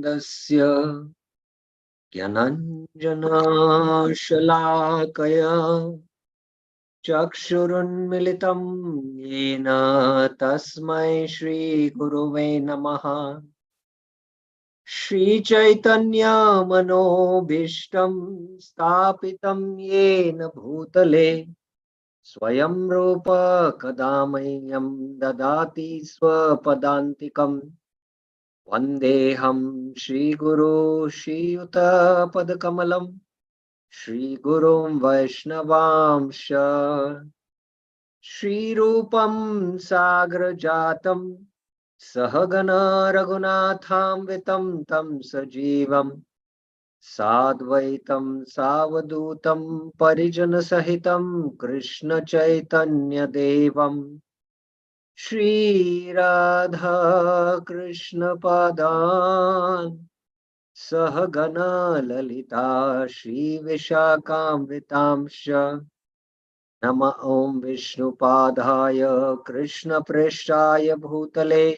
Tasya Gyananjana-shalakaya Chakshurunmilitam Yena Tasmai Shri Guruve Namaha Shri Chaitanya Manobhishtam Stapitam Yena Bhutale Swayam Rupa Kadamayyam Dadati Swapadantikam Vandeham Shri Guru Shri Yuta Padakamalam Shri Gurum Vaishnavamsha Shri Rupam Sagra Jatam Sahagana Raghunatham Tam Sajivam Sadvaitam Savadutam Parijana Sahitam Krishna Chaitanya Devam Shri Radha Krishna Padan Sahagana Lalita Shri Vishakam Nama Om Vishnu Padhaya Krishna Preshaya Bhutale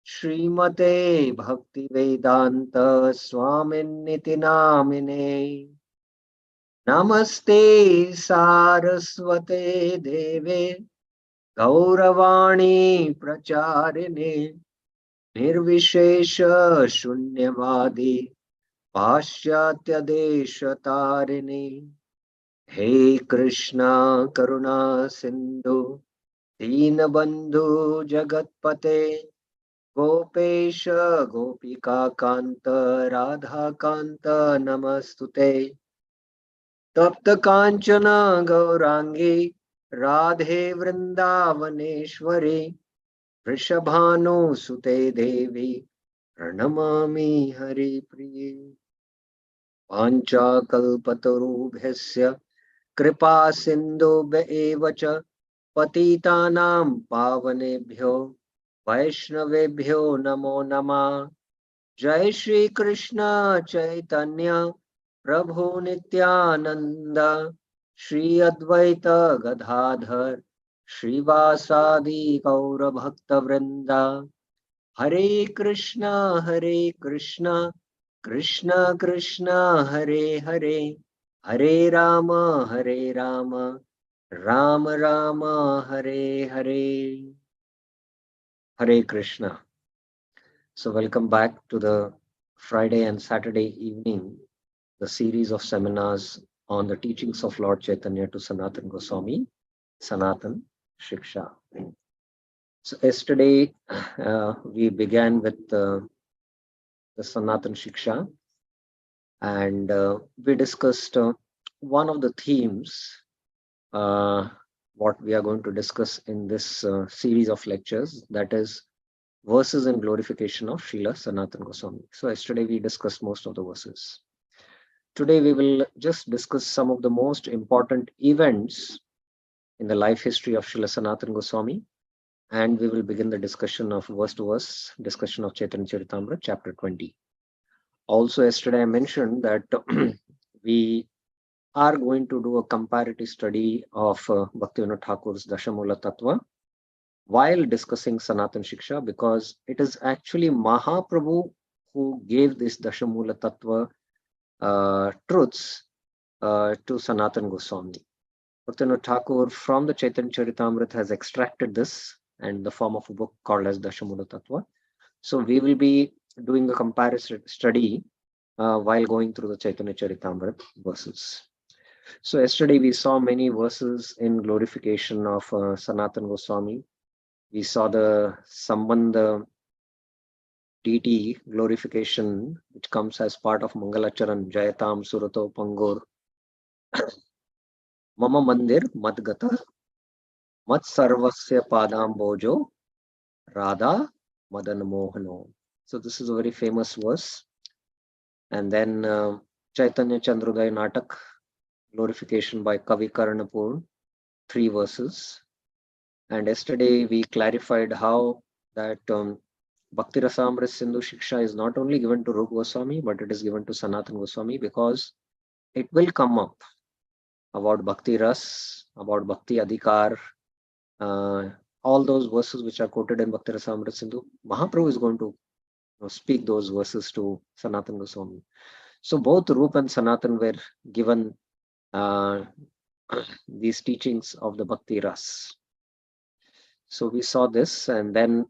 Srimate Bhakti Vedanta Swaminiti Namine Namaste Saraswate Deve Gauravani Pracharine Nirvishesha Shunyavadi Paschatya Deshatarine He Krishna Karuna Sindhu Deenabandhu Jagatpate Gopesha Gopika Kanta Radha Kanta Namastute Tapta Kanchana Gaurangi Radhe Vrindavaneshwari Vrishabhanu Sute Devi Pranamami Hari Priye Pancha Kalpatarubhyasya Kripa Sindhubhya eva cha Patitanam Pavanebhyo Vaishnavebhyo Namo Namah Jai Shri Krishna Chaitanya Prabhu Nityananda Shri Advaita Gadadhar Srivasadi Gaura Bhakta Vrinda Hare Krishna Krishna Krishna Hare Hare Hare Rama Rama Rama Hare Hare Hare Krishna. So welcome back to the Friday and Saturday evening, the series of seminars on the teachings of Lord Chaitanya to Sanatana Goswami, Sanatana Shiksha. So yesterday we began with the Sanatana Shiksha, and we discussed one of the themes what we are going to discuss in this series of lectures, that is verses in glorification of Srila Sanatana Goswami. So yesterday we discussed most of the verses. Today we will just discuss some of the most important events in the life history of Srila Sanatana Goswami, and we will begin the discussion of verse to verse discussion of Chaitanya Charitamrita chapter 20. Also yesterday I mentioned that we are going to do a comparative study of Bhaktivinoda Thakur's Dashamula Tattva while discussing Sanatana Shiksha, because it is actually Mahaprabhu who gave this Dashamula Tattva truths to Sanatana Goswami. Bhaktivinoda Thakur from the Chaitanya Charitamrita has extracted this in the form of a book called as Dashamula Tattva. So we will be doing a comparative study while going through the Chaitanya Charitamrita verses. So yesterday we saw many verses in glorification of Sanatana Goswami. We saw the Sambandha deity glorification, which comes as part of Mangalacharan, Jayatam Surato Pangur, Mama Mandir Madgata, Mat Sarvasya Padam Bojo, Radha Madan Mohano. So this is a very famous verse. And then Chaitanya Chandrodaya Natak, glorification by Kavi Karanapur, 3 verses. And yesterday we clarified how that Bhakti Rasamrita Sindhu Shiksha is not only given to Rupa Goswami, but it is given to Sanatana Goswami, because it will come up about Bhakti Ras, about Bhakti Adhikar, all those verses which are quoted in Bhakti Rasamrita Sindhu. Mahaprabhu is going to speak those verses to Sanatana Goswami. So both Rup and Sanatan were given these teachings of the Bhakti Ras. So we saw this, and then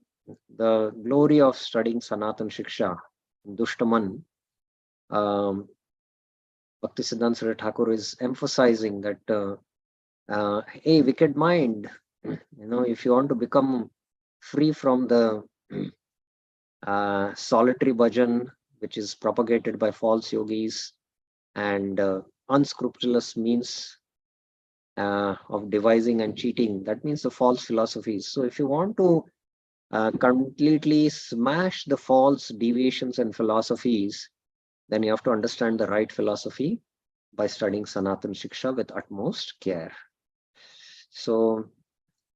the glory of studying Sanatan Shiksha, Dushtaman, um, Bhaktisiddhanta Saraswati Thakur is emphasizing that, hey, wicked mind, if you want to become free from the solitary bhajan, which is propagated by false yogis, and unscrupulous means of devising and cheating, that means the false philosophies. So if you want to completely smash the false deviations and philosophies, then you have to understand the right philosophy by studying Sanatan Shiksha with utmost care. So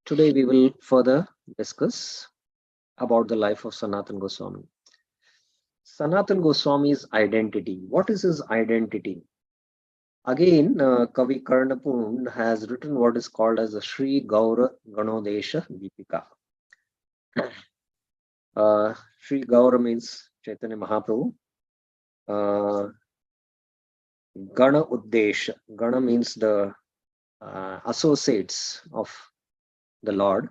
today we will further discuss about the life of Sanatan Goswami. Sanatan Goswami's identity. What is his identity? Again, Kavi Karnapun has written what is called as the Sri Gaura Ganodesha Deepika. Sri Gaura means Chaitanya Mahaprabhu. Gana Uddesha. Gana means the associates of the Lord.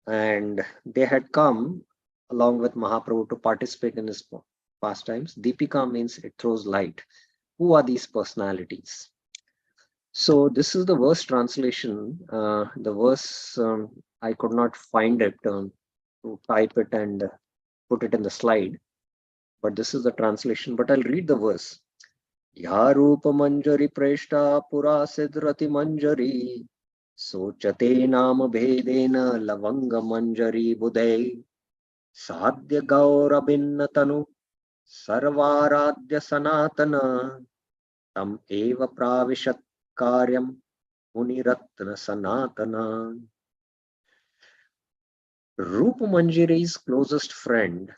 And they had come along with Mahaprabhu to participate in his pastimes. Deepika means it throws light. Who are these personalities? So this is the verse translation. The verse, I could not find it to type it and put it in the slide, but this is the translation. But I'll read the verse. Ya Rupa Manjari Preshta Pura Sidrati Manjari Sochate Nama Bhedena Lavanga Manjari Budai Sadhya Gaura Tanu Sarvaradhya Sanatana Tam Eva Pravishat Karyam Muniratna Sanatana. Rupa Manjari's closest friend,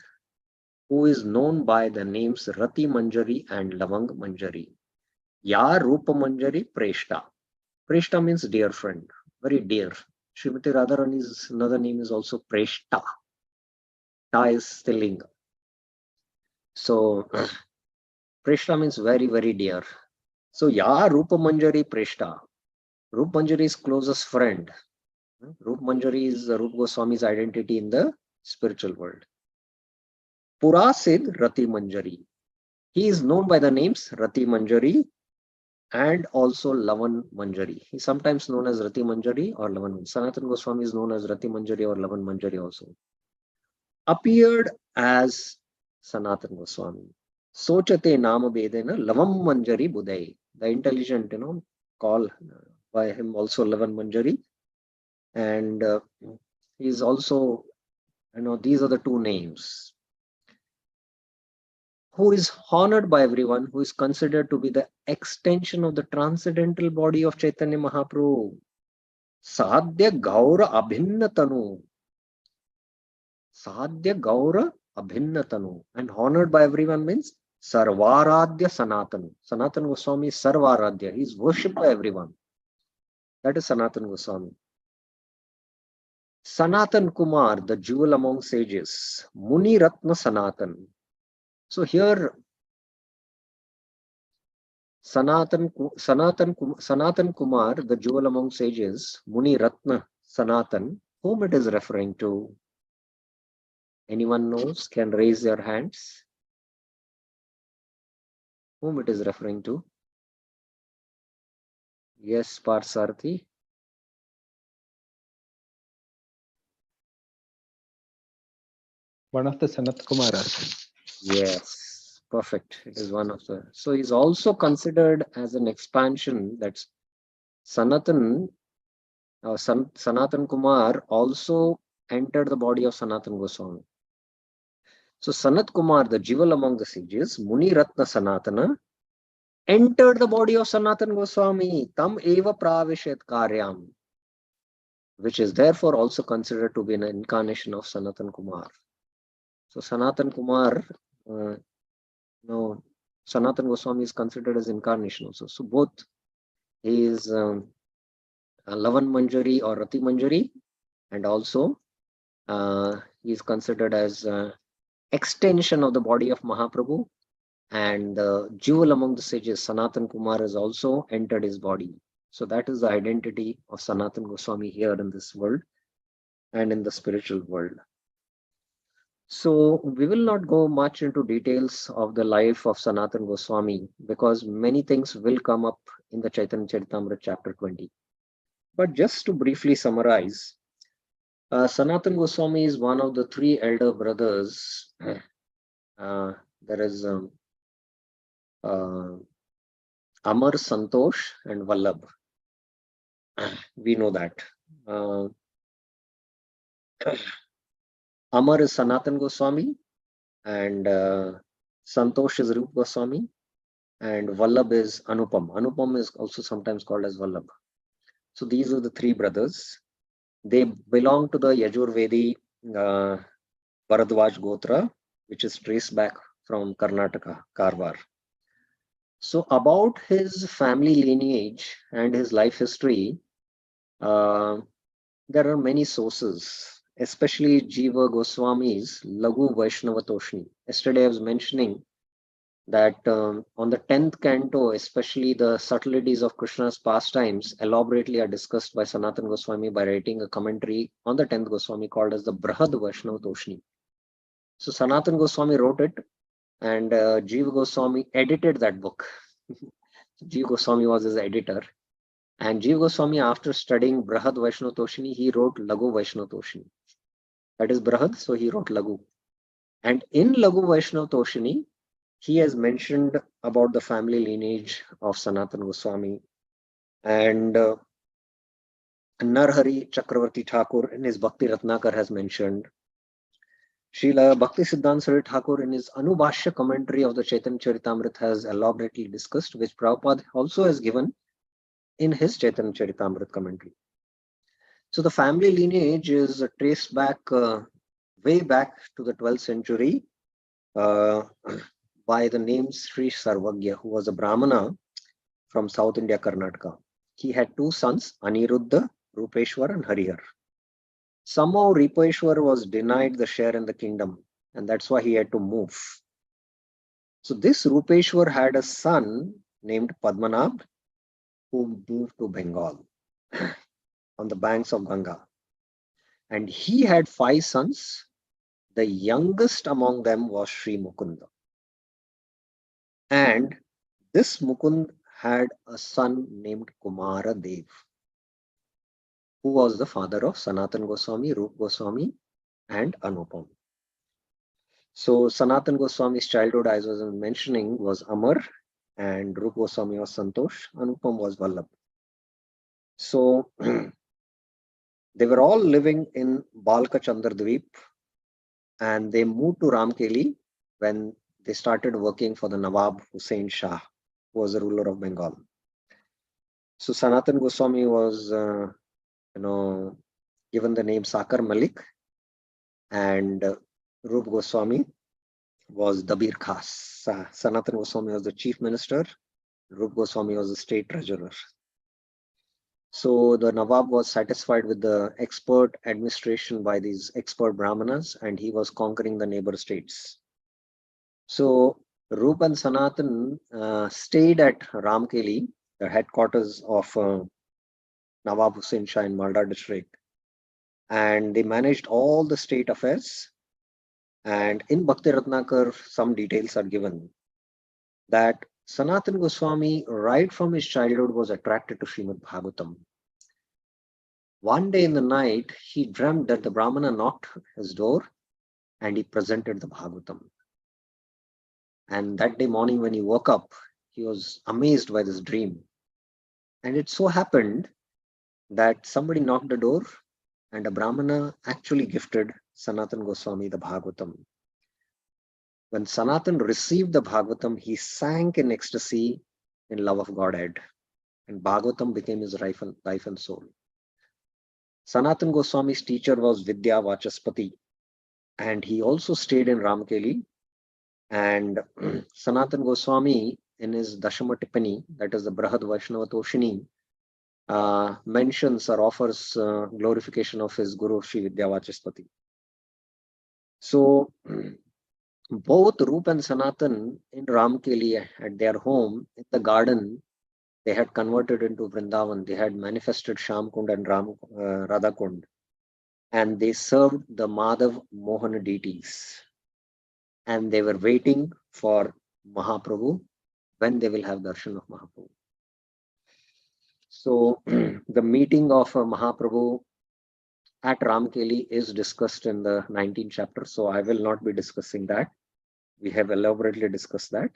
who is known by the names Rati Manjari and Lavang Manjari. Ya Rupa Manjari Preshta. Preshta means dear friend, very dear. Srimati Radharani's another name is also Preshta. Ta is Stilinga. So Preshta means very, very dear. So Ya Rupa Manjari Preshta. Rupa Manjari's closest friend. Rupa Manjari is Rupa Goswami's identity in the spiritual world. Purasid Rati Manjari. He is known by the names Rati Manjari and also Lavan Manjari. He is sometimes known as Rati Manjari or Lavan. Sanatana Goswami is known as Rati Manjari or Lavan Manjari also. Appeared as Sanatana Goswami. Sochate Nama Bedena Lavam Manjari Budai. The intelligent, call by him also Lavan Manjari. And he is also, these are the two names. Who is honored by everyone, who is considered to be the extension of the transcendental body of Chaitanya Mahaprabhu. Sadhya Gaura Abhinnatanu. Sadhya Gaura Abhinnatanu. And honored by everyone means Sarvaradhya Sanatana. Sanatana Goswami is Sarvaradhya. He is worshipped by everyone. That is Sanatana Goswami. Sanatan Kumar, the jewel among sages. Muni Ratna Sanatan. So here Sanatan Kumar, the jewel among sages, Muni Ratna Sanatan, whom it is referring to? Anyone knows? Can raise their hands. Whom it is referring to? Yes, Parsarthi. One of the Sanat Kumaras. Yes, perfect. It is one of the. So he's also considered as an expansion. That's Sanatan. Sanatan Kumar also entered the body of Sanatan Goswami. So Sanat Kumar, the jewel among the sages, Muni Ratna Sanatana, entered the body of Sanatan Goswami, Tam Eva Pravishet Karyam, which is therefore also considered to be an incarnation of Sanatan Kumar. So Sanatan Kumar, Sanatan Goswami is considered as incarnation also. So both he is Lavan Manjari or Rati Manjari, and also he is considered as extension of the body of Mahaprabhu, and the jewel among the sages, Sanatan Kumar, has also entered his body. So that is the identity of Sanatan Goswami here in this world and in the spiritual world. So we will not go much into details of the life of Sanatan Goswami because many things will come up in the Chaitanya Charitamrita chapter 20. But just to briefly summarize, Sanatan Goswami is one of the three elder brothers. There is Amar, Santosh, and Vallabh. We know that. Amar is Sanatan Goswami, and Santosh is Rupa Goswami, and Vallabh is Anupam. Anupam is also sometimes called as Vallabh. So these are the three brothers. They belong to the Yajurvedi Bharadwaj Gotra, which is traced back from Karnataka, Karwar. So about his family lineage and his life history, there are many sources, especially Jiva Goswami's Lagu Vaishnava Toshni. Yesterday I was mentioning that on the 10th canto, especially the subtleties of Krishna's pastimes elaborately are discussed by Sanatan Goswami by writing a commentary on the 10th Goswami called as the Brahad Vaishnava Toshni. So Sanatan Goswami wrote it, and Jiva Goswami edited that book. Jiva Goswami was his editor. And Jiva Goswami, after studying Brahad Vaishnava Toshni, he wrote Lagu Vaishnava Toshni. That is Brahad, so he wrote Lagu. And in Lagu Vaishnava Toshni, he has mentioned about the family lineage of Sanatan Goswami. And Narhari Chakravarti Thakur in his Bhakti Ratnakar has mentioned. Srila Bhakti Siddhanta Sarari Thakur in his Anubhashya commentary of the Chaitanya Charitamrita has elaborately discussed, which Prabhupada also has given in his Chaitanya Charitamrita commentary. So the family lineage is traced back way back to the 12th century by the name Sri Sarvagya, who was a Brahmana from South India, Karnataka. He had two sons, Aniruddha, Rupeshwar, and Harihar. Somehow Rupeshwar was denied the share in the kingdom, and that's why he had to move. So this Rupeshwar had a son named Padmanabh, who moved to Bengal on the banks of Ganga. And he had 5 sons. The youngest among them was Sri Mukunda. And this Mukund had a son named Kumara Dev, who was the father of Sanatan Goswami, Rup Goswami, and Anupam. So Sanatan Goswami's childhood, as I was mentioning, was Amar, and Rup Goswami was Santosh, Anupam was Vallabh. So they were all living in Balka Chandradweep, and they moved to Ramkeli when they started working for the Nawab Hussain Shah, who was the ruler of Bengal. So Sanatan Goswami was, given the name Sakar Malik, and Rup Goswami was Dabir Khas. Sanatan Goswami was the chief minister. Rup Goswami was the state treasurer. So the Nawab was satisfied with the expert administration by these expert Brahmanas, and he was conquering the neighbor states. So Rup and Sanatan stayed at Ramkeli, the headquarters of Nawab Hussain Shah in Malda district, and they managed all the state affairs. And in Bhakti Ratnakar, some details are given that Sanatan Goswami, right from his childhood, was attracted to Srimad Bhagavatam. One day in the night, he dreamt that the Brahmana knocked his door and he presented the Bhagavatam. And that day morning, when he woke up, he was amazed by this dream. And it so happened that somebody knocked the door and a Brahmana actually gifted Sanatan Goswami the Bhagavatam. When Sanatan received the Bhagavatam, he sank in ecstasy in love of Godhead, and Bhagavatam became his life and soul. Sanatan Goswami's teacher was Vidya Vachaspati, and he also stayed in Ramkeli. And Sanatan Goswami, in his Dashama Tippani, that is the Brahad Vaishnava Toshini, mentions or offers glorification of his Guru Sri Vidya Vachaspati. So Both Roop and Sanatan in Ramkeli at their home in the garden, they had converted into Vrindavan. They had manifested Shamkund and Radhakund, and they served the Madhav Mohan deities. And they were waiting for Mahaprabhu when they will have darshan of Mahaprabhu. So the meeting of Mahaprabhu at Ramkeli is discussed in the 19th chapter. So I will not be discussing that. We have elaborately discussed that.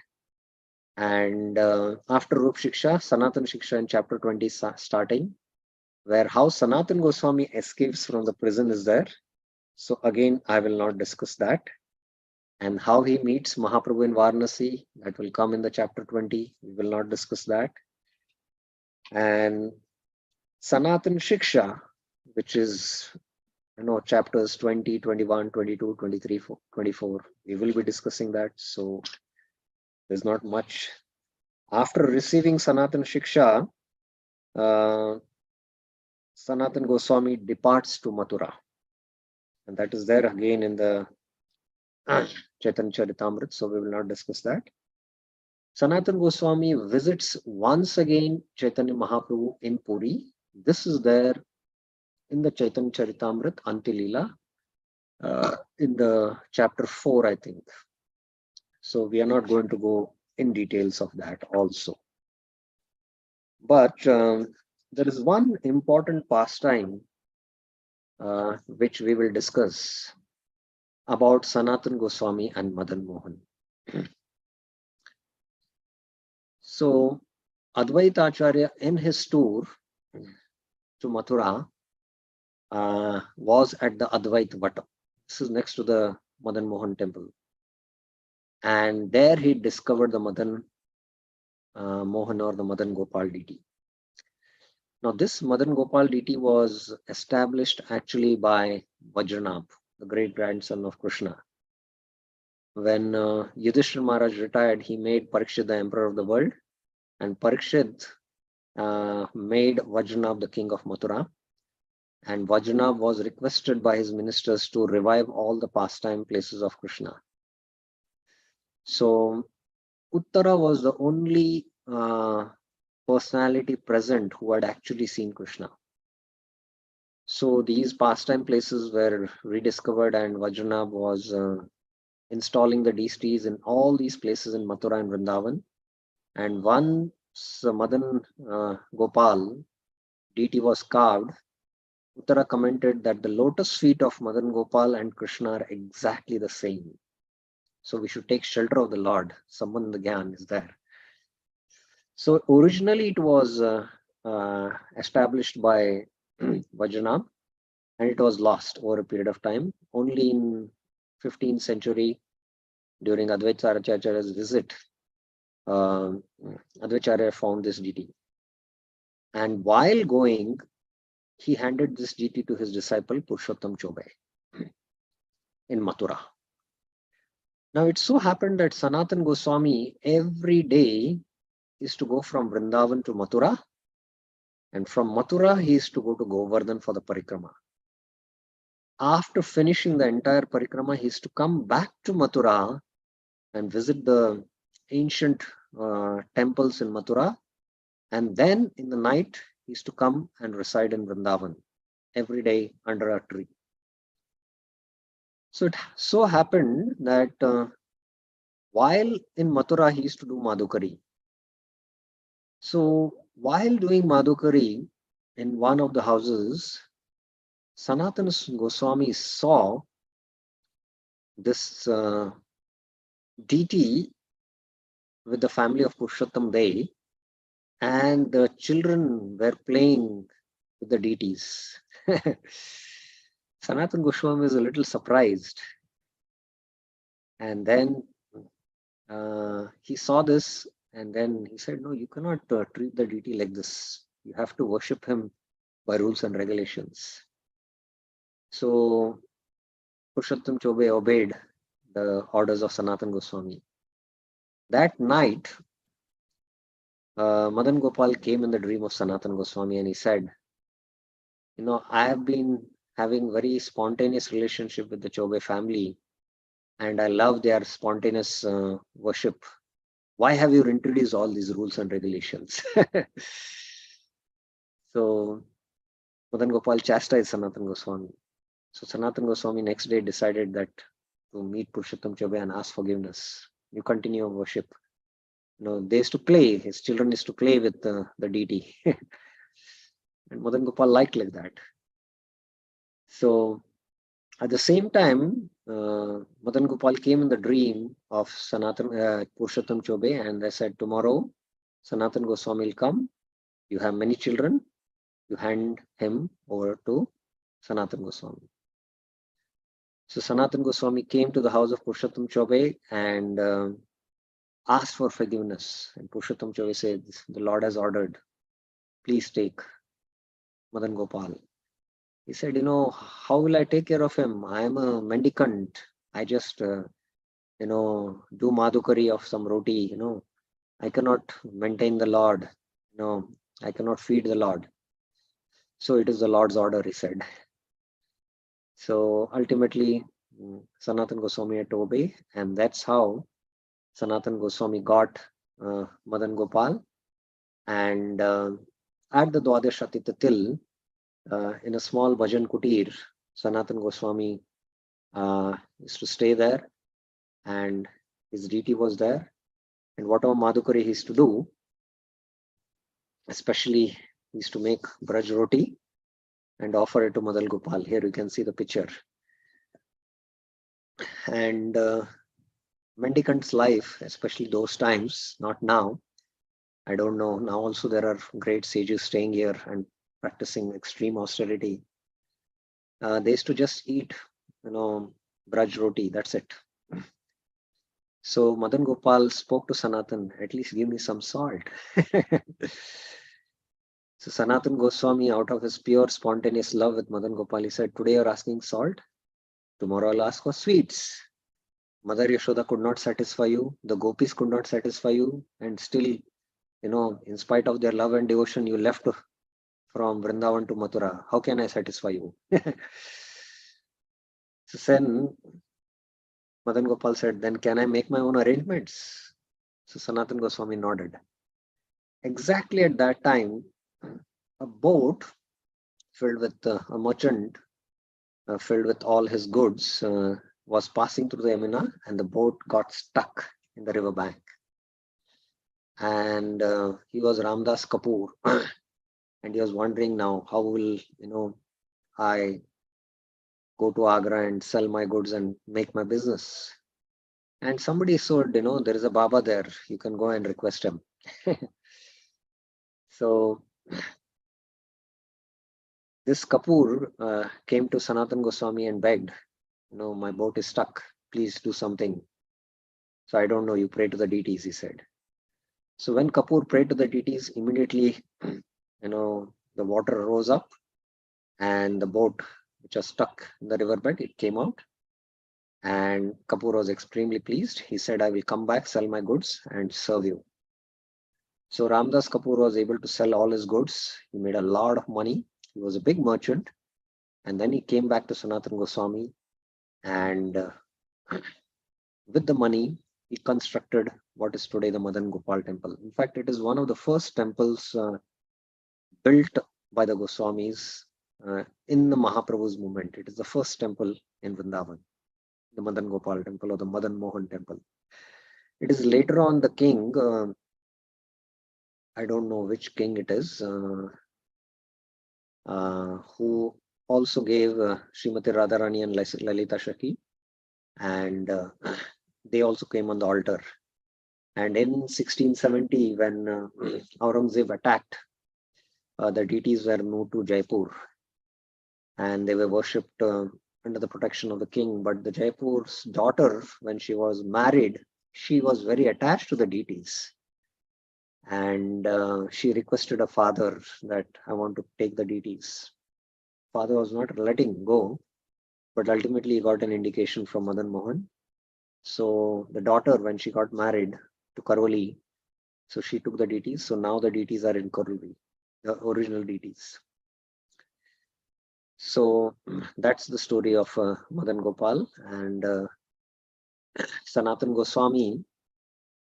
And after Rup Shiksha, Sanatan Shiksha in chapter 20 starting, where how Sanatan Goswami escapes from the prison is there. So again, I will not discuss that. And how he meets Mahaprabhu in Varanasi, that will come in the chapter 20. We will not discuss that. And Sanatan Shiksha, which is chapters 20, 21, 22, 23, 24. We will be discussing that. So there's not much. After receiving Sanatan Shiksha, Sanatan Goswami departs to Mathura. And that is there again in the Chaitanya Charitamrita. So we will not discuss that. Sanatan Goswami visits once again Chaitanya Mahaprabhu in Puri. This is there in the Chaitanya Charitamrita Antilila in the chapter 4, I think. So we are not going to go in details of that also. But there is one important pastime which we will discuss about Sanatan Goswami and Madan Mohan. So Advaita Acharya in his tour to Mathura was at the Advaita Vata. This is next to the Madan Mohan temple. And there he discovered the Madan Mohan or the Madan Gopal deity. Now this Madan Gopal deity was established actually by Vajranabh, the great grandson of Krishna. When Yudhishthira Maharaj retired, he made Parikshit the emperor of the world, and Parikshit made Vajranabh the king of Mathura. And Vajranabh was requested by his ministers to revive all the pastime places of Krishna. So Uttara was the only personality present who had actually seen Krishna. So these pastime places were rediscovered, and Vajranabh was installing the deities in all these places in Mathura and Vrindavan. And once Madan Gopal deity was carved, Uttara commented that the lotus feet of Madan Gopal and Krishna are exactly the same. So we should take shelter of the Lord. Sambandha Gyan is there. So originally it was established by Vajranabh, and it was lost over a period of time. Only in 15th century, during Advaita Acharya's visit, Advaita found this deity. And while going, he handed this deity to his disciple Purushottam Chobe in Mathura. Now it so happened that Sanatan Goswami every day is to go from Vrindavan to Mathura, and from Mathura he is to go to Govardhan for the parikrama. After finishing the entire parikrama, he is to come back to Mathura and visit the ancient temples in Mathura, and then in the night he is to come and reside in Vrindavan every day under a tree. So it so happened that while in Mathura he used to do Madhukari. So while doing Madhukari in one of the houses, Sanatana Goswami saw this deity with the family of Purushottam Dey, and the children were playing with the deities. Sanatana Goswami is a little surprised. And then he saw this, and then he said, no, you cannot treat the deity like this. You have to worship him by rules and regulations. So Purushottam Chobe obeyed the orders of Sanatana Goswami. That night, Madan Gopal came in the dream of Sanatana Goswami, and he said, I have been having very spontaneous relationship with the Chobe family, And I love their spontaneous worship. Why have you introduced all these rules and regulations? So Madan Gopal chastised Sanatan Goswami. So Sanatan Goswami next day decided that to meet Purushottam Chobe and ask forgiveness. You continue worship. They used to play. His children used to play with the deity, and Madan Gopal liked like that. So at the same time, Madan Gopal came in the dream of Purushottam Chobe, and they said, tomorrow Sanatan Goswami will come. You have many children. You hand him over to Sanatan Goswami. So Sanatan Goswami came to the house of Purushottam Chobe and asked for forgiveness. And Purushottam Chobe said, the Lord has ordered, please take Madan Gopal. He said, how will I take care of him? I am a mendicant. I just, do madhukari of some roti, I cannot maintain the Lord, I cannot feed the Lord. So it is the Lord's order, he said. So ultimately, Sanatan Goswami had to obey, and that's how Sanatan Goswami got Madan Gopal. And at the Dwadashatita Til, in a small bhajan kutir, Sanatan Goswami used to stay there, and his deity was there. And whatever madhukari he used to do, especially he used to make braj roti and offer it to Madan Gopal. Here you can see the picture. And mendicant's life, especially those times, not now. I don't know. Now also there are great sages staying here and practicing extreme austerity. They used to just eat, braj roti. That's it. So Madan Gopal spoke to Sanatan, at least give me some salt. So Sanatan Goswami, out of his pure spontaneous love with Madan Gopal, he said, today you're asking salt, tomorrow I'll ask for sweets. Mother Yashoda could not satisfy you, the gopis could not satisfy you, and still, in spite of their love and devotion, you left from Vrindavan to Mathura. How can I satisfy you? So then Madan Gopal said, then can I make my own arrangements? So Sanatan Goswami nodded. Exactly at that time, a boat filled with a merchant, filled with all his goods, was passing through the Yamuna, and the boat got stuck in the river bank. And he was Ramdas Kapoor, and he was wondering now, how will I go to Agra and sell my goods and make my business? And somebody said, there is a Baba there, you can go and request him. So this Kapoor came to Sanatan Goswami and begged, my boat is stuck, please do something. So I don't know, you pray to the deities, he said. So when Kapoor prayed to the deities, immediately, the water rose up and the boat, which was stuck in the riverbed, it came out. And Kapoor was extremely pleased. He said, I will come back, sell my goods and serve you. So Ramdas Kapoor was able to sell all his goods. He made a lot of money. He was a big merchant. And then he came back to Sanatan Goswami, and with the money, he constructed what is today the Madan Gopal temple. In fact, it is one of the first temples built by the Goswamis in the Mahaprabhu's movement. It is the first temple in Vrindavan, the Madan Gopal temple or the Madan Mohan temple. It is later on the king, I don't know which king it is, who also gave Srimati Radharani and Lalita Shaki, and they also came on the altar. And in 1670, when Aurangzeb attacked, the deities were moved to Jaipur, and they were worshipped under the protection of the king. But the Jaipur's daughter, when she was married, she was very attached to the deities. And she requested her father that I want to take the deities. Father was not letting go, but ultimately he got an indication from Madan Mohan. So the daughter, when she got married to Karoli, so she took the deities. So now the deities are in Karoli, the original deities. So that's the story of Madan Gopal. And Sanatana Goswami,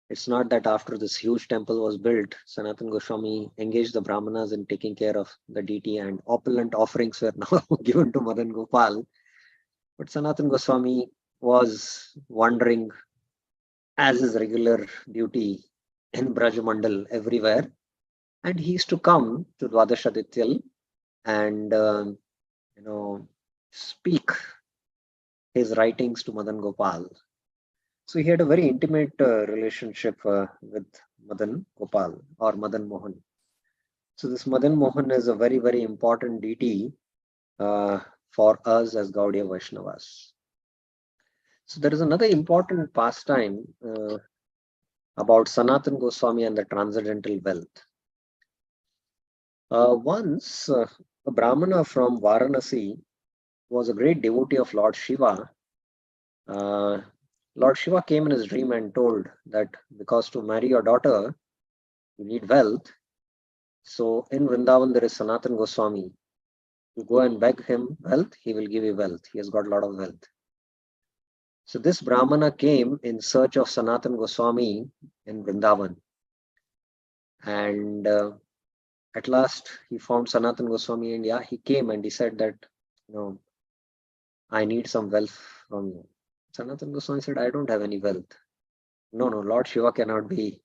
it's not that after this huge temple was built, Sanatana Goswami engaged the Brahmanas in taking care of the deity, and opulent offerings were now given to Madan Gopal. But Sanatana Goswami was wandering as his regular duty in Brajamandal everywhere. And he used to come to Dwadashadityal and speak his writings to Madan Gopal. So he had a very intimate relationship with Madan Gopal or Madan Mohan. So this Madan Mohan is a very, very important deity for us as Gaudiya Vaishnavas. So there is another important pastime about Sanatan Goswami and the transcendental wealth. Once a Brahmana from Varanasi was a great devotee of Lord Shiva. Lord Shiva came in his dream and told that because to marry your daughter, you need wealth. So in Vrindavan, there is Sanatan Goswami. You go and beg him wealth, he will give you wealth. He has got a lot of wealth. So this Brahmana came in search of Sanatan Goswami in Vrindavan. And at last he found Sanatan Goswami, and he came and he said that, I need some wealth from you. Sanatan Goswami said, I don't have any wealth. No, Lord Shiva cannot be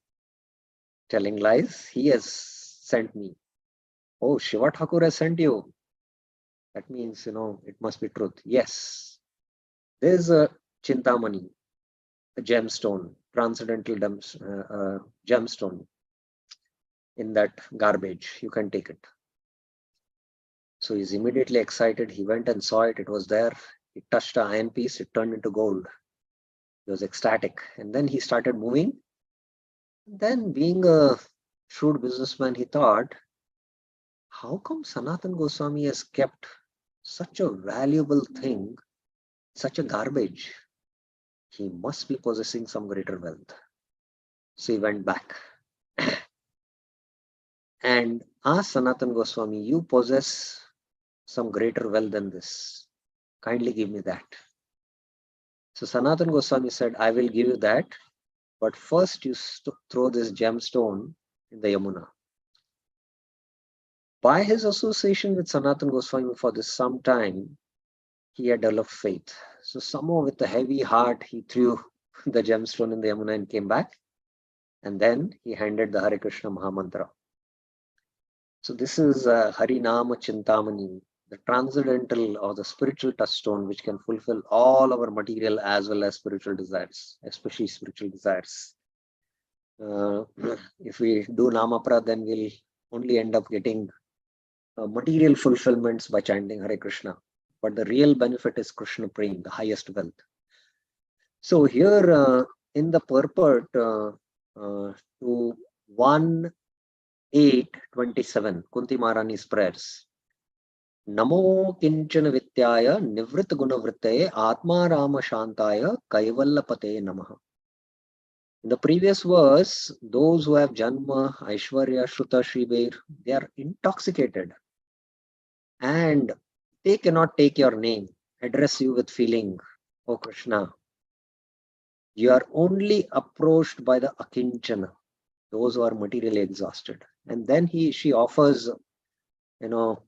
telling lies. He has sent me. Oh, Shiva Thakur has sent you. That means, it must be truth. Yes. There's a Chintamani, a gemstone, transcendental gemstone in that garbage. You can take it. So he's immediately excited. He went and saw it. It was there. He touched an iron piece. It turned into gold. He was ecstatic. And then he started moving. Then, being a shrewd businessman, he thought, how come Sanatan Goswami has kept such a valuable thing, such a garbage? He must be possessing some greater wealth. So he went back and asked Sanatan Goswami, you possess some greater wealth than this. Kindly give me that. So Sanatan Goswami said, I will give you that, but first you throw this gemstone in the Yamuna. By his association with Sanatan Goswami for this some time, he had developed faith. So somehow with a heavy heart, he threw the gemstone in the Yamuna and came back. And then he handed the Hare Krishna Mahamantra. So this is Harinama Chintamani, the transcendental or the spiritual touchstone, which can fulfill all our material as well as spiritual desires, especially spiritual desires. If we do Namapra, then we'll only end up getting material fulfillments by chanting Hare Krishna. But the real benefit is Krishna Prem, the highest wealth. So here in the purport to 1:8:27, Kunti Maharani's prayers. Namo Kinchana Vityaya Nivrit Gunavrittaye Atma Rama Shantaya Kaivallapate Namaha. In the previous verse, those who have Janma, Aishwarya, Shruta, Shribeer, they are intoxicated. And they cannot take your name, address you with feeling, oh Krishna. You are only approached by the Akinchana, those who are materially exhausted. And then she offers,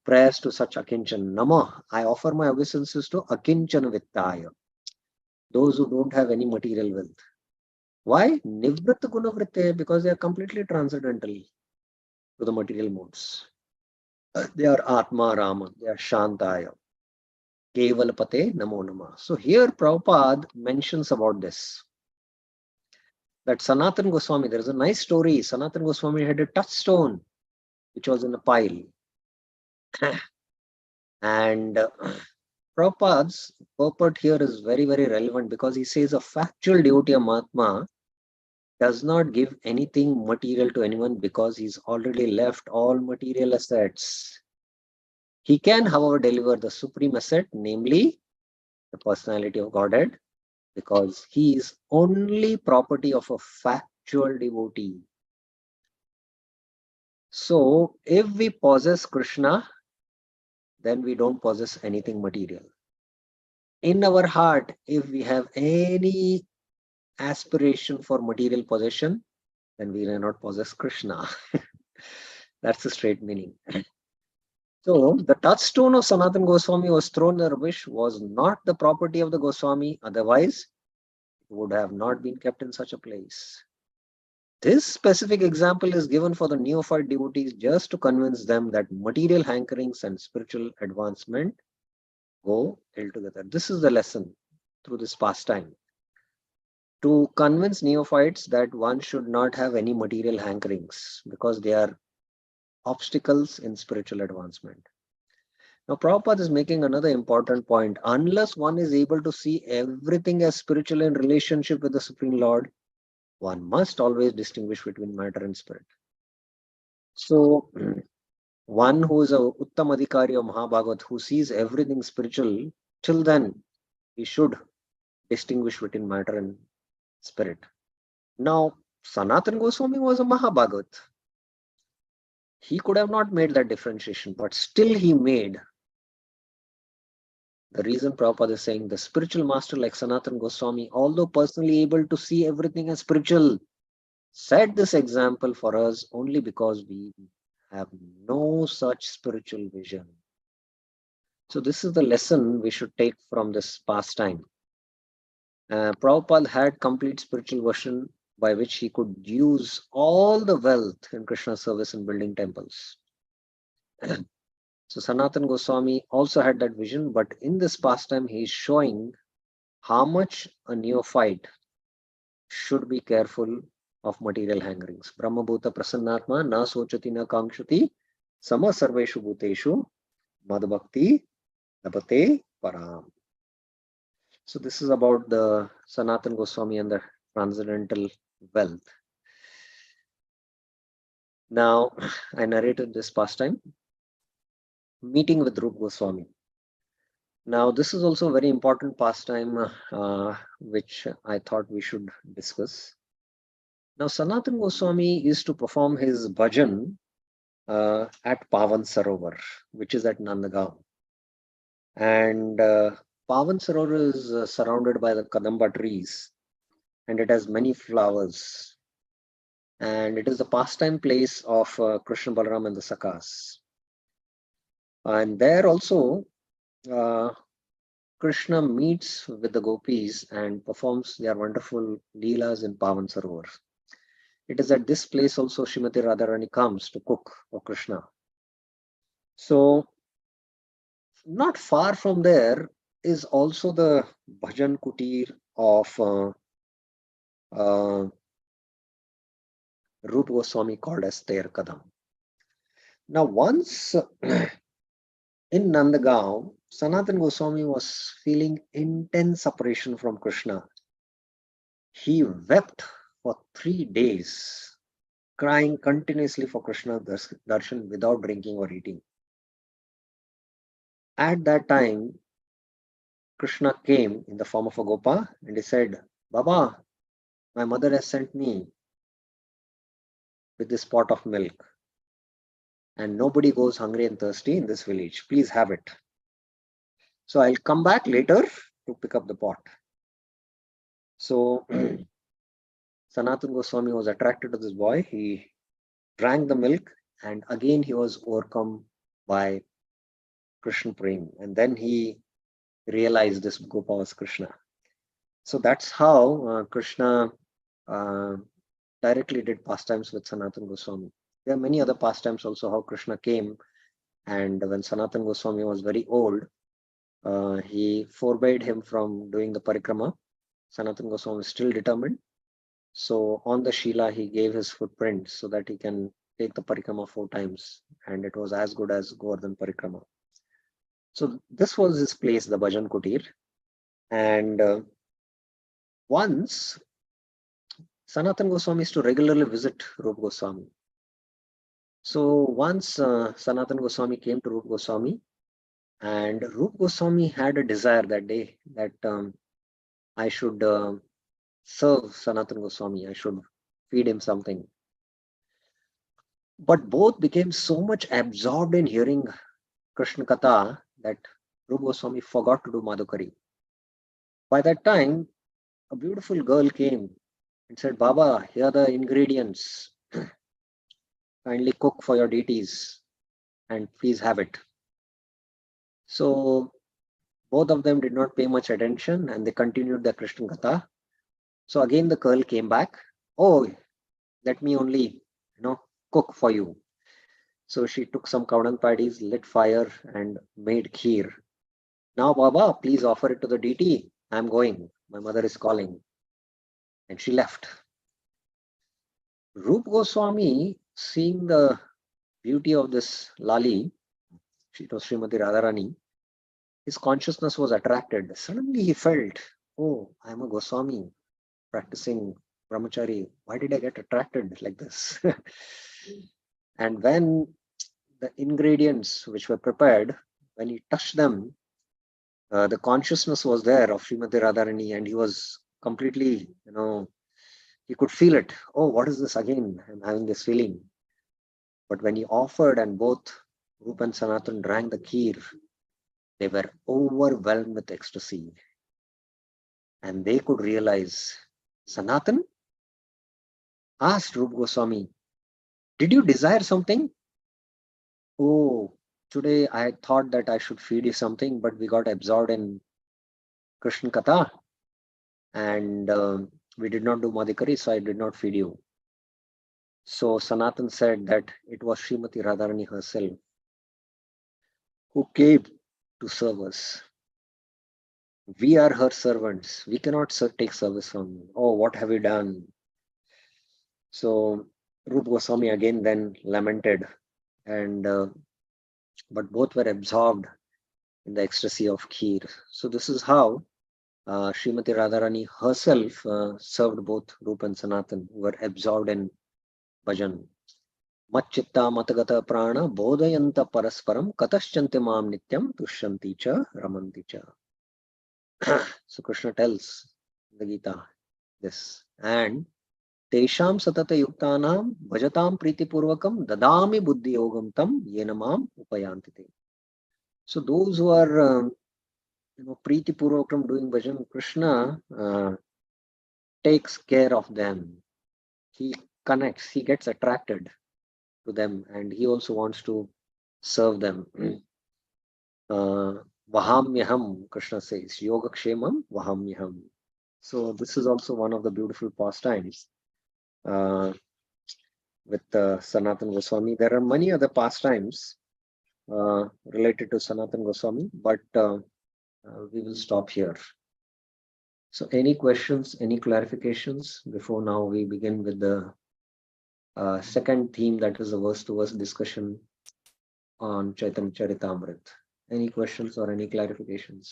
prayers to such Akinchana. Nama, I offer my obeisances to Akinchana Vittaya, those who don't have any material wealth. Why? Nivrit Gunavritte, because they are completely transcendental to the material modes. They are Atma Rama, they are Shantaya. Kevalapate Namo Nama. So here Prabhupada mentions about this. That Sanatan Goswami, there is a nice story. Sanatan Goswami had a touchstone which was in a pile. And Prabhupada's purport here is very, very relevant because he says a factual devotee of Mahatma does not give anything material to anyone because he's already left all material assets. He can, however, deliver the supreme asset, namely the personality of Godhead, because he is only property of a factual devotee. So if we possess Krishna, then we don't possess anything material. In our heart, if we have any aspiration for material possession, then we may not possess Krishna. That's the straight meaning. So the touchstone of Sanatana Goswami was thrown in the rubbish was not the property of the Goswami. Otherwise, it would have not been kept in such a place. This specific example is given for the neophyte devotees just to convince them that material hankerings and spiritual advancement go ill together. This is the lesson through this pastime. To convince neophytes that one should not have any material hankerings because they are obstacles in spiritual advancement. Now, Prabhupada is making another important point. Unless one is able to see everything as spiritual in relationship with the Supreme Lord, one must always distinguish between matter and spirit. So, one who is a Uttam Adhikari of Mahabhagat, who sees everything spiritual, till then he should distinguish between matter and spirit. Now, Sanatana Goswami was a Mahabhagat. He could have not made that differentiation, but still he made. The reason Prabhupada is saying the spiritual master like Sanatana Goswami, although personally able to see everything as spiritual, set this example for us only because we have no such spiritual vision. So this is the lesson we should take from this pastime. Prabhupada had complete spiritual vision by which he could use all the wealth in Krishna's service in building temples. So Sanatana Goswami also had that vision, but in this pastime, he is showing how much a neophyte should be careful of material hankerings. Brahma Bhuta Prasannatma na sochati na kankshati sama sarveshu bhuteshu madbhakti labate param. So this is about the Sanatana Goswami and the transcendental wealth. Now, I narrated this pastime, meeting with Rupa Goswami. Now, this is also a very important pastime which I thought we should discuss. Now, Sanatana Goswami is to perform his bhajan at Pavan Sarovar, which is at Nandagaon. And Pavan Sarovar is surrounded by the Kadamba trees and it has many flowers. And it is the pastime place of Krishna Balaram and the Sakas. And there also, Krishna meets with the gopis and performs their wonderful leelas in Pavan Sarovar. It is at this place also Srimati Radharani comes to cook for Krishna. So, not far from there is also the bhajan kutir of Rupa Goswami called as Ter Kadam. Now, once in Nandagaon, Sanatana Goswami was feeling intense separation from Krishna. He wept for 3 days, crying continuously for Krishna darshan without drinking or eating. At that time, Krishna came in the form of a Gopa and he said, Baba, my mother has sent me with this pot of milk and nobody goes hungry and thirsty in this village. Please have it. So I'll come back later to pick up the pot. So Sanatana Goswami was attracted to this boy. He drank the milk and again he was overcome by Krishna Prem. And then he realized this Gopa was Krishna. So that's how Krishna directly did pastimes with Sanatana Goswami. There are many other pastimes also how Krishna came, and when Sanatana Goswami was very old, he forbade him from doing the parikrama. Sanatana Goswami was still determined. So on the Shila, he gave his footprint so that he can take the parikrama 4 times, and it was as good as Govardhan parikrama. So this was his place, the Bhajan Kutir. And once Sanatana Goswami is to regularly visit Rupa Goswami. So once Sanatana Goswami came to Rupa Goswami, and Rupa Goswami had a desire that day that I should serve Sanatana Goswami, I should feed him something. But both became so much absorbed in hearing Krishna Katha that Rupa Goswami forgot to do Madhukari. By that time, a beautiful girl came and said, Baba, here are the ingredients. Kindly cook for your deities and please have it. So both of them did not pay much attention and they continued their Krishna Katha. So again the girl came back. Oh, let me only, cook for you. So she took some cowdan paddies, lit fire, and made kheer. Now, Baba, please offer it to the deity. I'm going. My mother is calling. And she left. Rup Goswami, seeing the beauty of this Lali, it was Srimati Radharani, his consciousness was attracted. Suddenly he felt, oh, I'm a Goswami practicing brahmachari. Why did I get attracted like this? And when the ingredients which were prepared, when he touched them, the consciousness was there of Srimati Radharani, and he was completely, he could feel it. Oh, what is this again? I'm having this feeling. But when he offered and both Rup and Sanatan drank the kheer, they were overwhelmed with ecstasy. And they could realize, Sanatan asked Rup Goswami, did you desire something? Oh, today I thought that I should feed you something, but we got absorbed in Krishna Katha and we did not do Madhikari, so I did not feed you. So Sanatan said that it was Srimati Radharani herself who came to serve us. We are her servants. We cannot take service from you. Oh, what have you done? So Rup Goswami again then lamented, and but both were absorbed in the ecstasy of kheer. So this is how Srimati Radharani herself served both Rup and Sanatan, who were absorbed in bhajan. Matchitta matagata prana bodhayanta parasparam katashchanti mam nityam tushyanti cha ramanti cha. So Krishna tells the Gita this. And Tesham satata yuktanam bhajatam pritipurvakam dadami buddhi yogam tam yenamam upayantite. So those who are pritipurvakam doing bhajan, Krishna takes care of them. He connects, he gets attracted to them, and he also wants to serve them. Vahamyaham, Krishna says, Yogakshemam Vahamyaham. So this is also one of the beautiful pastimes with Sanatan Goswami. There are many other pastimes related to Sanatan Goswami, but we will stop here. So any questions, any clarifications before now we begin with the second theme, that is the verse-to-verse discussion on Chaitanya Charitamrita. Any questions or any clarifications?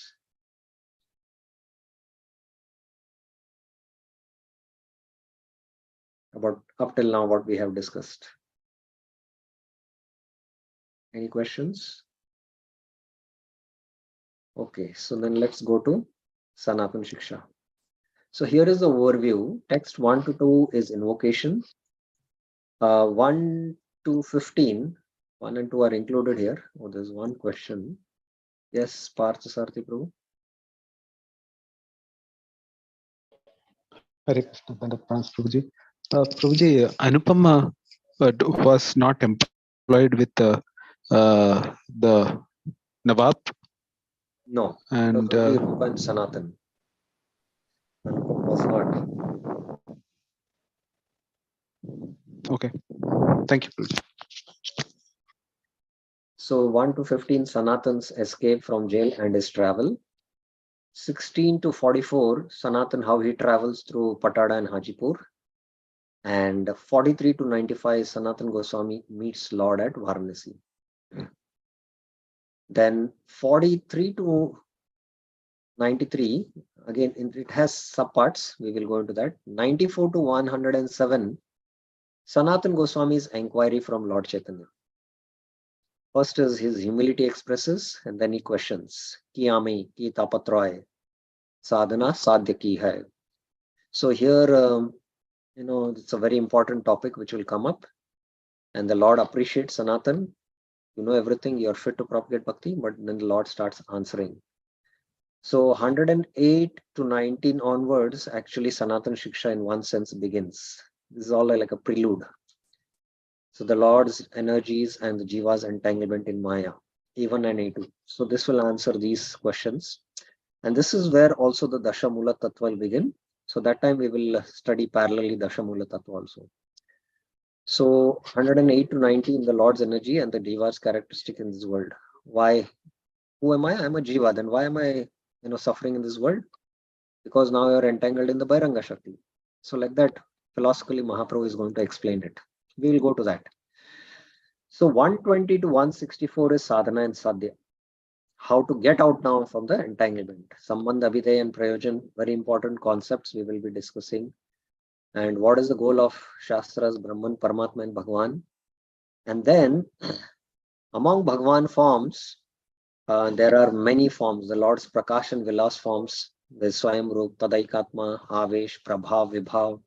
About up till now what we have discussed. Any questions? Okay, so then let's go to Sanatan Shiksha. So here is the overview. Text 1 to 2 is invocation. 1 to 15, 1 and 2 are included here. Oh, there's one question. Yes, Partha Sarthi Prabhu. Hare Krishna, Prabhuji. Prabhuji, Anupama was not employed with the Nawab. No, and it was only Rupa and Sanatan. Anupam was not. Okay, thank you, Prabhuji. So 1 to 15, Sanatan's escape from jail and his travel. 16 to 44, Sanatan, how he travels through Patada and Hajipur. And 43 to 95, Sanatan Goswami meets Lord at Varanasi. Then 43 to 93, again, it has subparts. We will go into that. 94 to 107, Sanatan Goswami's inquiry from Lord Chaitanya. First is his humility expresses, and then he questions. Ki ami, ki tapatroy, sadhana sadhya ki hai. So here, it's a very important topic which will come up. And the Lord appreciates Sanatan. You know everything, you're fit to propagate bhakti, but then the Lord starts answering. So 108 to 19 onwards, actually Sanatana Shiksha in one sense begins. This is all like a prelude. So the Lord's energies and the Jiva's entanglement in Maya, E1 and E2. So this will answer these questions. And this is where also the Dashamula Tattva will begin. So that time we will study parallelly Dashamula Tattva also. So 108 to 19, the Lord's energy and the Jiva's characteristic in this world. Why? Who am I? I'm a Jiva. Then why am I, suffering in this world? Because now you're entangled in the Bhairanga Shakti. So like that, philosophically, Mahaprabhu is going to explain it. We will go to that. So 120 to 164 is sadhana and sadhya. How to get out now from the entanglement. Sambandha, Abhidheya and Prayojan, very important concepts we will be discussing. And what is the goal of Shastras, Brahman, Paramatma and Bhagwan? And then among Bhagwan forms, there are many forms. The Lord's Prakash and Vilas forms, the Swayam Rup, Tadaikatma, Avesh, Prabhav, Vibhav.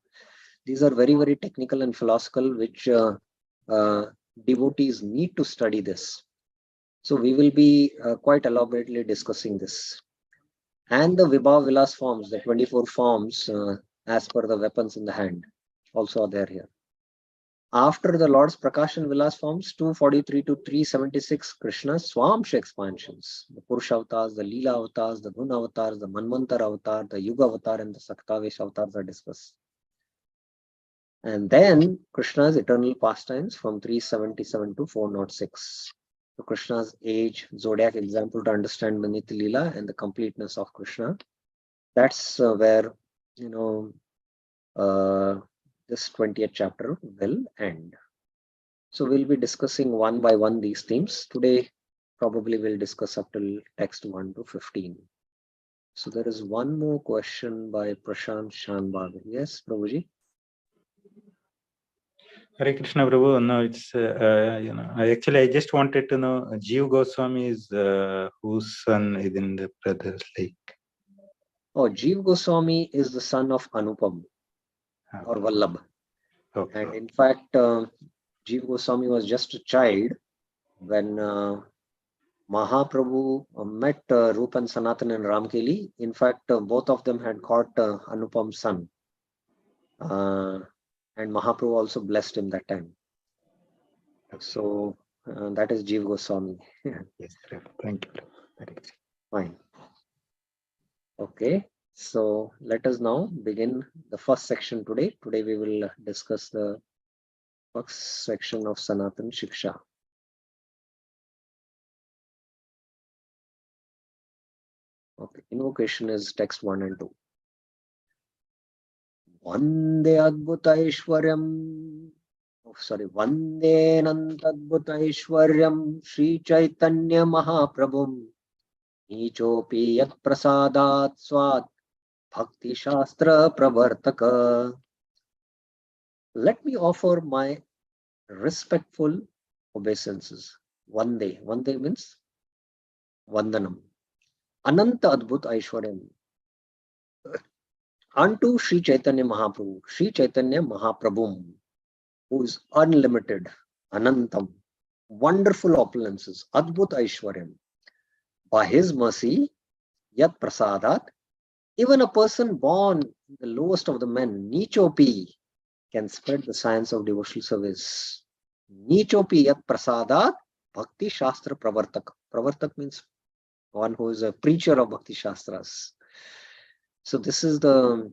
These are very, very technical and philosophical, which devotees need to study this. So we will be quite elaborately discussing this. And the Vibhav Vilas forms, the 24 forms as per the weapons in the hand, also are there here. After the Lord's Prakash and Vilas forms, 243 to 376, Krishna's Swamsha expansions, the Purusha avatars, the Leela avatars, the Guna avatars, the Manvantar avatar, the Yuga avatar, and the Saktavesh avatars are discussed. And then Krishna's eternal pastimes from 377 to 406. So Krishna's age, zodiac example to understand the Nitya Leela and the completeness of Krishna. That's where, this 20th chapter will end. So we'll be discussing one by one these themes. Today, probably we'll discuss up till text 1 to 15. So there is one more question by Prashant Shanbag. Yes, Prabhuji? Hare Krishna Prabhu. No, it's I just wanted to know Jeev Goswami is whose son is in the brothers lake? Oh, Jeev Goswami is the son of Anupam or Vallabh. Okay. And in fact, Jeev Goswami was just a child when Mahaprabhu met Rup and Sanatana and Ramkeli. In fact, both of them had caught Anupam's son. And Mahaprabhu also blessed him that time. So that is Jeev Goswami. Yes, thank you. Fine. Okay, so let us now begin the first section today. Today we will discuss the first section of Sanatana Shiksha. Okay, invocation is text 1 and 2. Vande Adbhutaishwaryam. Vande Nantadbhutaishwaryam Sri Chaitanya Mahaprabhum Nichopi Yat Prasadat Swat Bhakti Shastra Pravartaka. Let me offer my respectful obeisances. Vande. Vande means Vandanam. Ananta Adbhut Aishwaryam. Unto Sri Chaitanya Mahaprabhu. Sri Chaitanya Mahaprabhum, who is unlimited, Anantam, wonderful opulences, Adbhut Aishwaryam. By his mercy, Yat Prasadat, even a person born the lowest of the men, Nichopi, can spread the science of devotional service. Nichopi Yat Prasadat, Bhakti Shastra Pravartak. Pravartak means one who is a preacher of Bhakti Shastras. So this is the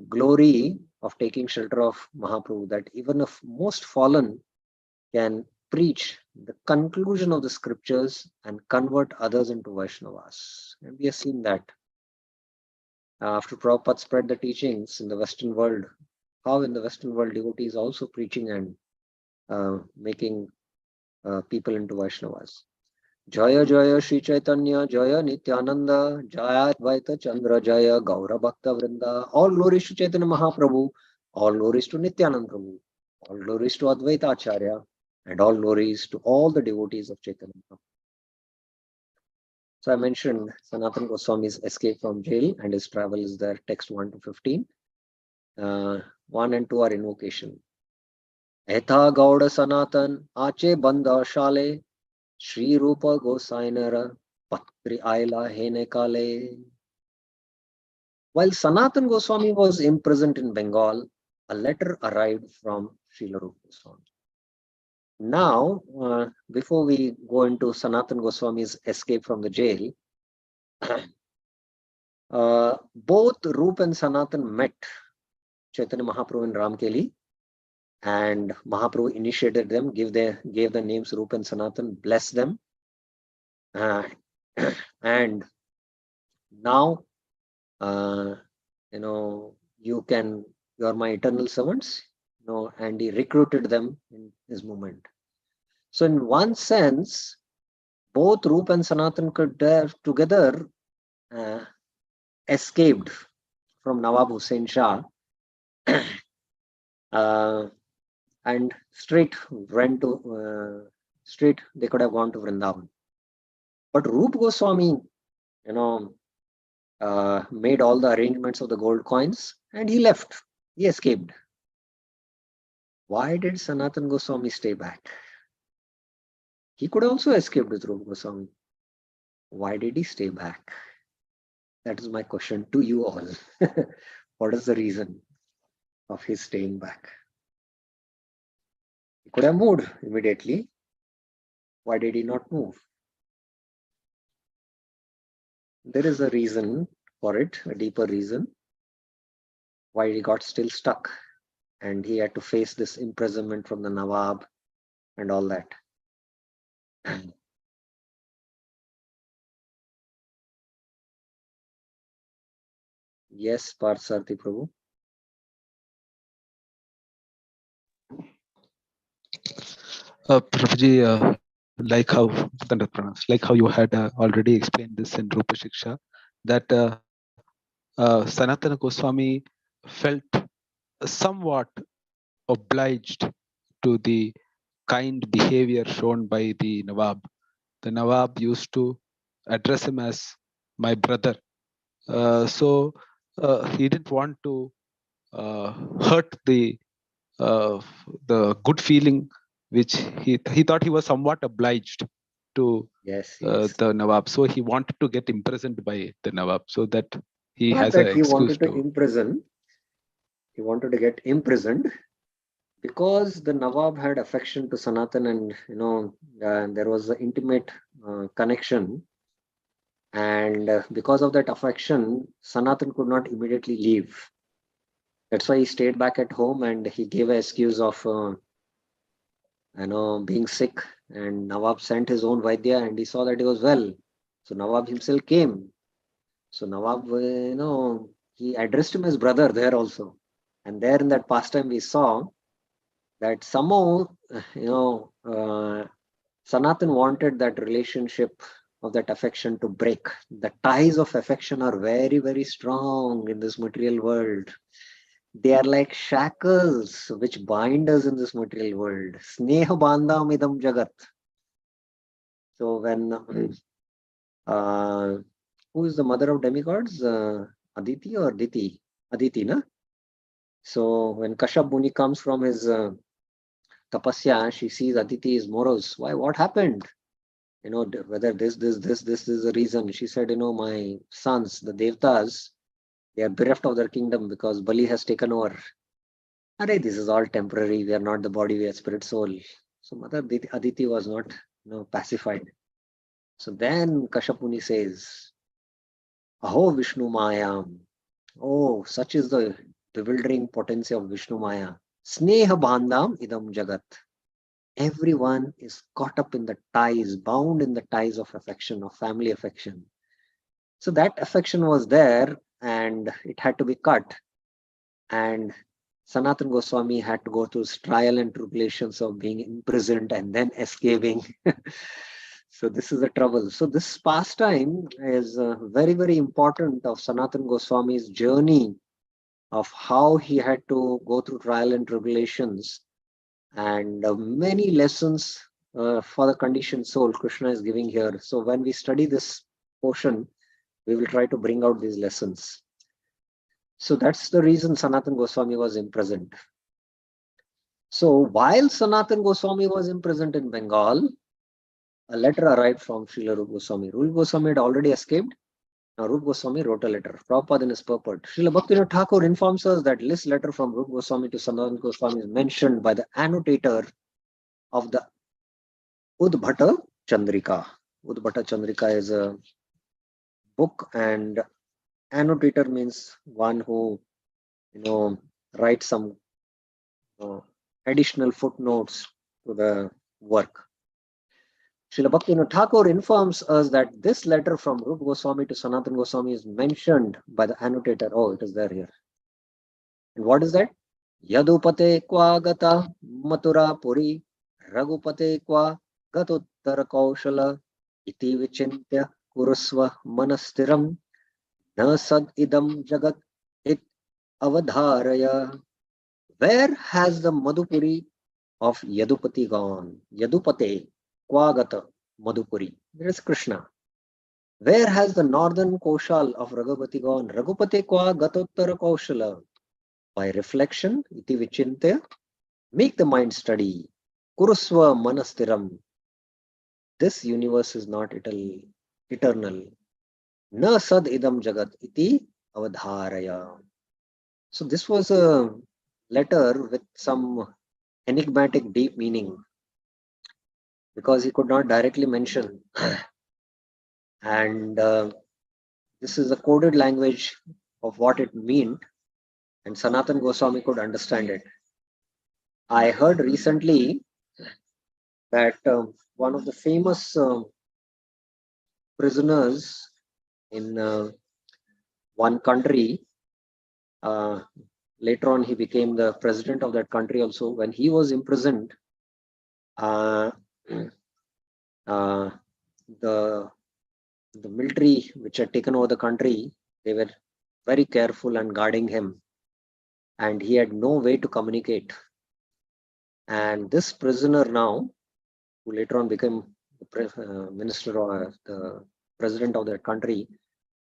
glory of taking shelter of Mahaprabhu, that even a most fallen can preach the conclusion of the scriptures and convert others into Vaishnavas. And we have seen that. After Prabhupada spread the teachings in the Western world, how in the Western world devotees also preaching and making people into Vaishnavas. Jaya Jaya Sri Chaitanya, Jaya Nityananda, Jaya Advaita Chandra, Jaya Gaura Bhakta Vrinda. All glories to Chaitanya Mahaprabhu, all glories to Nityananda Prabhu, all glories to Advaita Acharya, and all glories to all the devotees of Chaitanya Mahaprabhu. So I mentioned Sanatana Goswami's escape from jail and his travel is there, text 1 to 15. 1 and 2 are invocation. Etha Gauda Sanatan, Ache Banda Shale, Shri Rupa Gosainara, Patri Aila Hene Kale. While Sanatan Goswami was imprisoned in Bengal, a letter arrived from Srila Rupa Goswami. Now, before we go into Sanatan Goswami's escape from the jail, both Rup and Sanatan met Chaitanya Mahaprabhu in Ramkeli, and Mahaprabhu initiated them, gave the names Rup and Sanatan, blessed them, and now, you are my eternal servants, and he recruited them in his movement. So in one sense, both Rup and Sanatan could have together escaped from Nawab Hussain Shah and straight they could have gone to Vrindavan. But Rup Goswami, made all the arrangements of the gold coins and he left. He escaped. Why did Sanatan Goswami stay back? He could also escape with Rupa Goswami. Why did he stay back? That is my question to you all. What is the reason of his staying back? He could have moved immediately. Why did he not move? There is a reason for it, a deeper reason, why he got still stuck and he had to face this imprisonment from the Nawab and all that. Yes, Parsarthi Prabhu. Prabhuji, like how you had already explained this in Rupa Shiksha, that Sanatana Goswami felt somewhat obliged to the kind behavior shown by the Nawab. The Nawab used to address him as my brother. So he didn't want to hurt the good feeling which he thought he was somewhat obliged to Yes. the Nawab. So he wanted to get imprisoned by the Nawab so that he Not has that an he excuse wanted to to imprison. He wanted to get imprisoned because the Nawab had affection to Sanatan, and there was an intimate connection. And because of that affection, Sanatan could not immediately leave. That's why he stayed back at home and he gave an excuse of, being sick. And Nawab sent his own Vaidya and he saw that he was well. So Nawab himself came. So Nawab, he addressed him as brother there also. And there in that pastime we saw that somehow, Sanatan wanted that relationship of that affection to break. The ties of affection are very, very strong in this material world. They are like shackles which bind us in this material world. Sneha bandham idam jagat. So when who is the mother of demigods? Aditi or Diti? Aditi, na? So when Kashyap Muni comes from his tapasya, she sees Aditi is morose. Why? What happened? Whether this is the reason. She said, my sons, the Devtas, they are bereft of their kingdom because Bali has taken over. Array, this is all temporary. We are not the body, we are spirit soul. So Mother Aditi was not, pacified. So then Kashyap Muni says, Aho Vishnu Mayam. Oh, such is the bewildering potency of Vishnu Maya. Sneha Bandham Idam Jagat. Everyone is caught up in the ties, bound in the ties of affection, of family affection. So that affection was there and it had to be cut. And Sanatana Goswami had to go through trial and tribulations of being imprisoned and then escaping. So this is the trouble. So this pastime is very, very important of Sanatana Goswami's journey of how he had to go through trial and tribulations, and many lessons for the conditioned soul Krishna is giving here. So when we study this portion, we will try to bring out these lessons. So that's the reason Sanatana Goswami was imprisoned. So while Sanatana Goswami was imprisoned in Bengal, A letter arrived from Srila Rupa Goswami. Rupa Goswami had already escaped. Now Rupa Goswami wrote a letter. Prabhupada in his purport. Srila Bhaktivinoda Thakur informs us that this letter from Rupa Goswami to Sanatana Goswami is mentioned by the annotator of the Udbhata Chandrika. Udbhata Chandrika is a book, and annotator means one who writes some additional footnotes to the work. Srila Bhaktivinoda Thakur informs us that this letter from Rupa Goswami to Sanatana Goswami is mentioned by the annotator. Oh, it is there here. And what is that? Yadupate kwa gata matura puri ragupate kwa gatottara kaushala iti vichintya kurusva manastiram na sad idam jagat it avadharaya. Where has the Madhupuri of Yadupati gone? Yadupate Kwagata Madhupuri. There is Krishna. Where has the northern Koshal of Raghupati gone? Raghupate Kwagatottara Kaushala. By reflection, iti vichintya, make the mind study. Kurusva manastiram. This universe is not eternal. Na sad idam jagat iti avadharaya. So this was a letter with some enigmatic deep meaning, because he could not directly mention. And this is a coded language of what it meant, and Sanatana Goswami could understand it. I heard recently that one of the famous prisoners in one country, later on he became the president of that country also. When he was imprisoned, the military which had taken over the country, they were very careful and guarding him, and he had no way to communicate. And this prisoner now, who later on became the minister or the president of that country,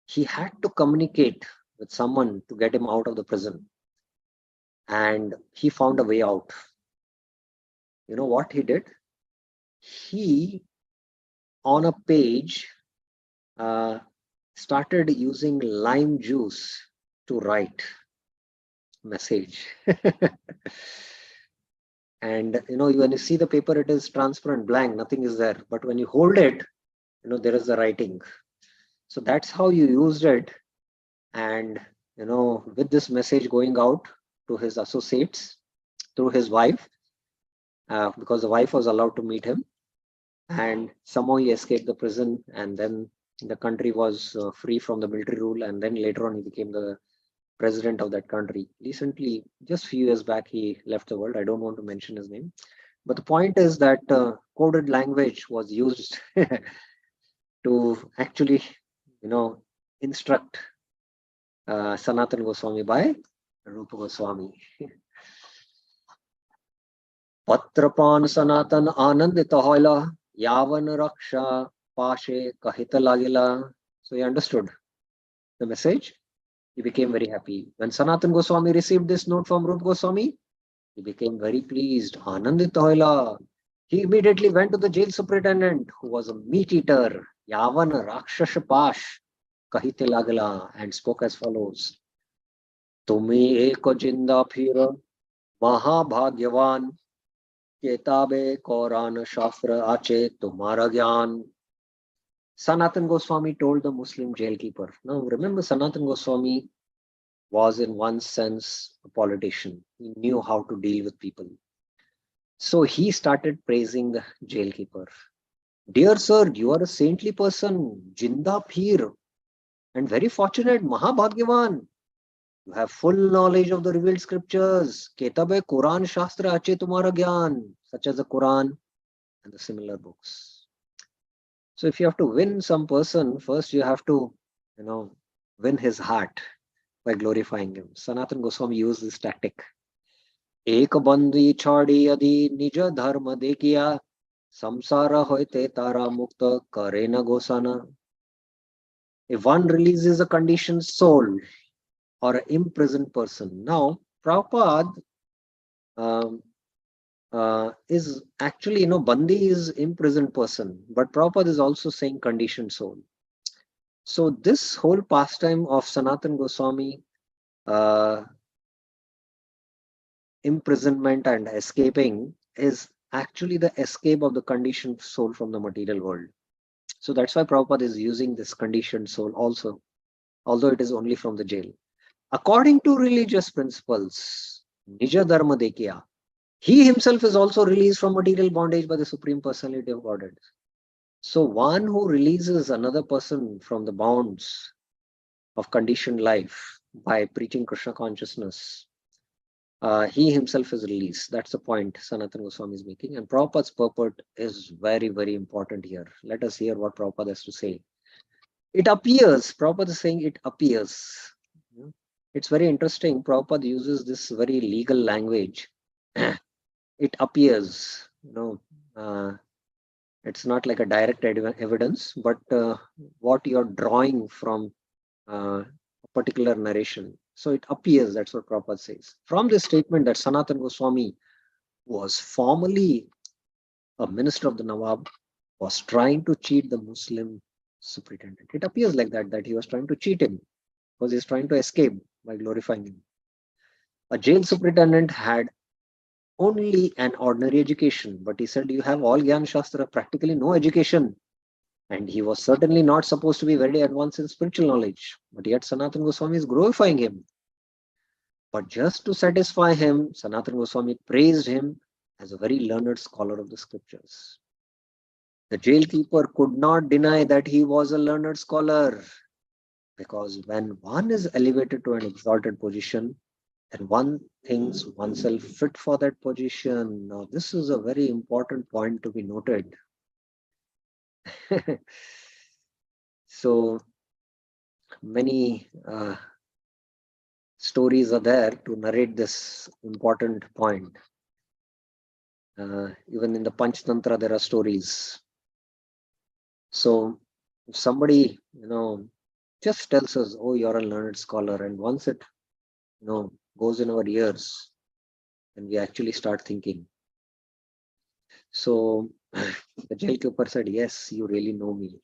he had to communicate with someone to get him out of the prison. And he found a way out. You know what he did? He, on a page, started using lime juice to write message. And when you see the paper, it is transparent, blank, nothing is there. But when you hold it, there is the writing. So that's how you used it. And with this message going out to his associates through his wife, because the wife was allowed to meet him, and somehow he escaped the prison, and then the country was free from the military rule, and then later on he became the president of that country. Recently, just a few years back, he left the world. I don't want to mention his name, but the point is that coded language was used to actually instruct Sanatana Goswami by Rupa Goswami. Patrapan Sanatan Anandita hoila yavan raksha pashe kahita lagila. So he understood the message. He became very happy. When Sanatana Goswami received this note from Rupa Goswami, he became very pleased. Anandita hoila. He immediately went to the jail superintendent, who was a meat eater, yavan rakshasha pash kahite lagila, and spoke as follows. Tumi eko jinda phir mahabhagyavan Ketabe Koran Shastra Ache Tumara Gyan. Sanatana Goswami told the Muslim jailkeeper. Now remember, Sanatana Goswami was in one sense a politician. He knew how to deal with people. So he started praising the jailkeeper. Dear sir, you are a saintly person, Jinda Phir, and very fortunate, Mahabhagyavan. You have full knowledge of the revealed scriptures. Ketabe Quran Shastra Ache Tumara Gyan, such as the Quran and the similar books. So if you have to win some person, first you have to, win his heart by glorifying him. Sanatana Goswami used this tactic. Ek bandhi chadi adi nija dharma dekiya samsara hoite tara mukta karena gosana. If one releases a conditioned soul or an imprisoned person. Now, Prabhupada is actually, Bandi is imprisoned person, but Prabhupada is also saying conditioned soul. So this whole pastime of Sanatana Goswami, uh, imprisonment and escaping, is actually the escape of the conditioned soul from the material world. So that's why Prabhupada is using this conditioned soul also, although it is only from the jail. According to religious principles, Nija Dharma Dekhiya, he himself is also released from material bondage by the Supreme Personality of Godhead. So one who releases another person from the bonds of conditioned life by preaching Krishna consciousness, he himself is released. That's the point Sanatana Goswami is making. And Prabhupada's purport is very, very important here. Let us hear what Prabhupada has to say. It appears, Prabhupada is saying it appears. It's very interesting. Prabhupada uses this very legal language. It appears, it's not like a direct evidence, but what you're drawing from a particular narration. So it appears, that's what Prabhupada says. From this statement that Sanatana Goswami was formerly a minister of the Nawab, was trying to cheat the Muslim superintendent. It appears like that he was trying to cheat him because he's trying to escape by glorifying him. A jail superintendent had only an ordinary education, but he said, you have all Gyan Shastra, practically no education. And he was certainly not supposed to be very advanced in spiritual knowledge, but yet Sanatana Goswami is glorifying him. But just to satisfy him, Sanatana Goswami praised him as a very learned scholar of the scriptures. The jailkeeper could not deny that he was a learned scholar, because when one is elevated to an exalted position, and one thinks oneself fit for that position. Now, this is a very important point to be noted. So many stories are there to narrate this important point. Even in the Panchtantra, there are stories. So if somebody, just tells us, oh, you're a learned scholar, and once it, goes in our ears, and we actually start thinking. So the jailkeeper said, yes, you really know me.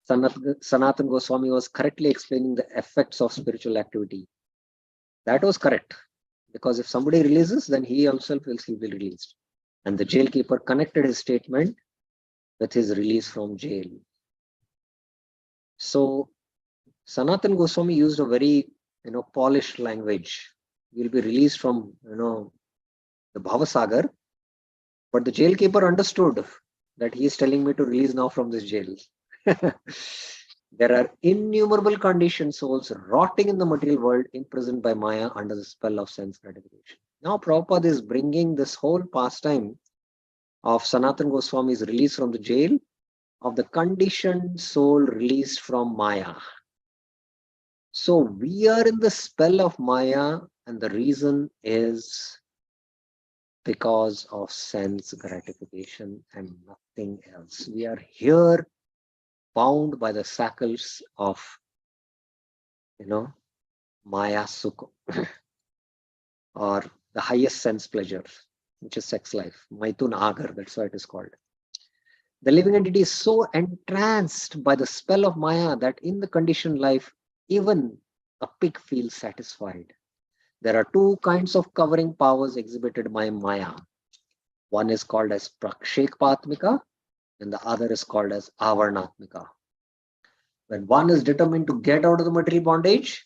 Sanatana Goswami was correctly explaining the effects of spiritual activity. That was correct. Because if somebody releases, then he himself will be released. And the jailkeeper connected his statement with his release from jail. So Sanatana Goswami used a very, polished language. You'll be released from, the Bhavasagar. But the jailkeeper understood that he is telling me to release now from this jail. There are innumerable conditioned souls rotting in the material world, imprisoned by Maya under the spell of sense gratification. Now Prabhupada is bringing this whole pastime of Sanatana Goswami's release from the jail, of the conditioned soul released from Maya. So we are in the spell of Maya, and the reason is because of sense gratification and nothing else. We are here bound by the shackles of, Maya Sukha, or the highest sense pleasure, which is sex life. Maitun Agar, that's why it is called. The living entity is so entranced by the spell of Maya that in the conditioned life, even a pig feels satisfied. There are two kinds of covering powers exhibited by Maya. One is called as Prakshekpatmika, and the other is called as Avarnatmika. When one is determined to get out of the material bondage,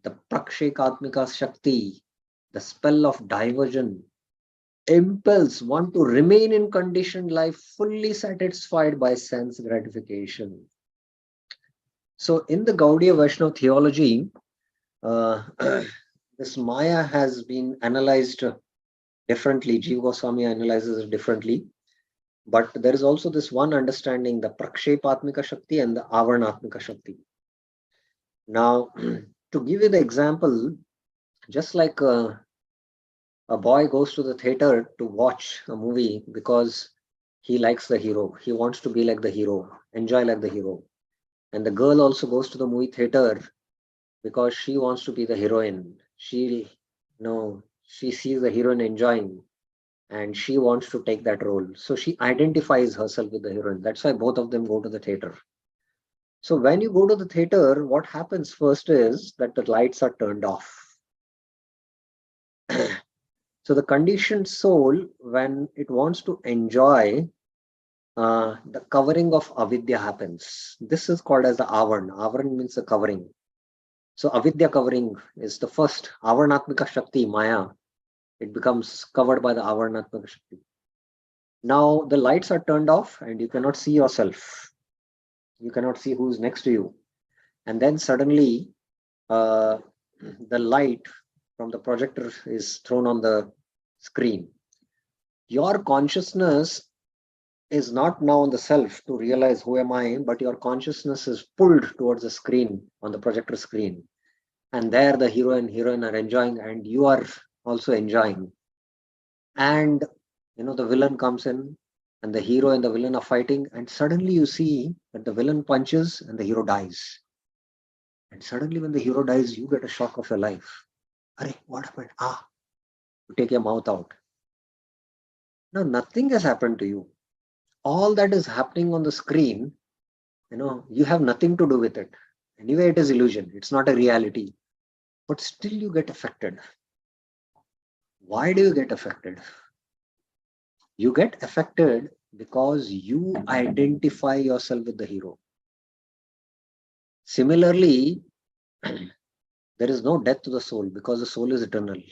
the Prakshekatmika Shakti, the spell of diversion, impels one to remain in conditioned life fully satisfied by sense gratification. So in the Gaudiya Vaishnava theology, this Maya has been analyzed differently. Jiva Goswami analyzes it differently. But there is also this one understanding, the Prakshepatmika Shakti and the Avarnatmika Shakti. Now, to give you the example, just like a boy goes to the theater to watch a movie because he likes the hero, he wants to be like the hero, enjoy like the hero. And the girl also goes to the movie theater because she wants to be the heroine. She sees the heroine enjoying. and she wants to take that role. So she identifies herself with the heroine. That's why both of them go to the theater. So when you go to the theater, what happens first is that the lights are turned off. So the conditioned soul, when it wants to enjoy, the covering of avidya happens. This is called as the avaran. Avaran means the covering. So avidya covering is the first avaranatmika shakti, maya. It becomes covered by the avaranatmika shakti. Now the lights are turned off and you cannot see yourself. You cannot see who's next to you. And then suddenly uh, the light from the projector is thrown on the screen. Your consciousness is not now on the self to realize who am I, but your consciousness is pulled towards the screen, on the projector screen. And there the hero and heroine are enjoying, and you are also enjoying. And the villain comes in, and the hero and the villain are fighting, and suddenly you see that the villain punches and the hero dies. And suddenly when the hero dies, you get a shock of your life. Arey, what happened? You take your mouth out. Now nothing has happened to you. All that is happening on the screen, you have nothing to do with it. Anyway, it is illusion. It's not a reality. But still you get affected. Why do you get affected? You get affected because you identify yourself with the hero. Similarly, there is no death to the soul because the soul is eternal.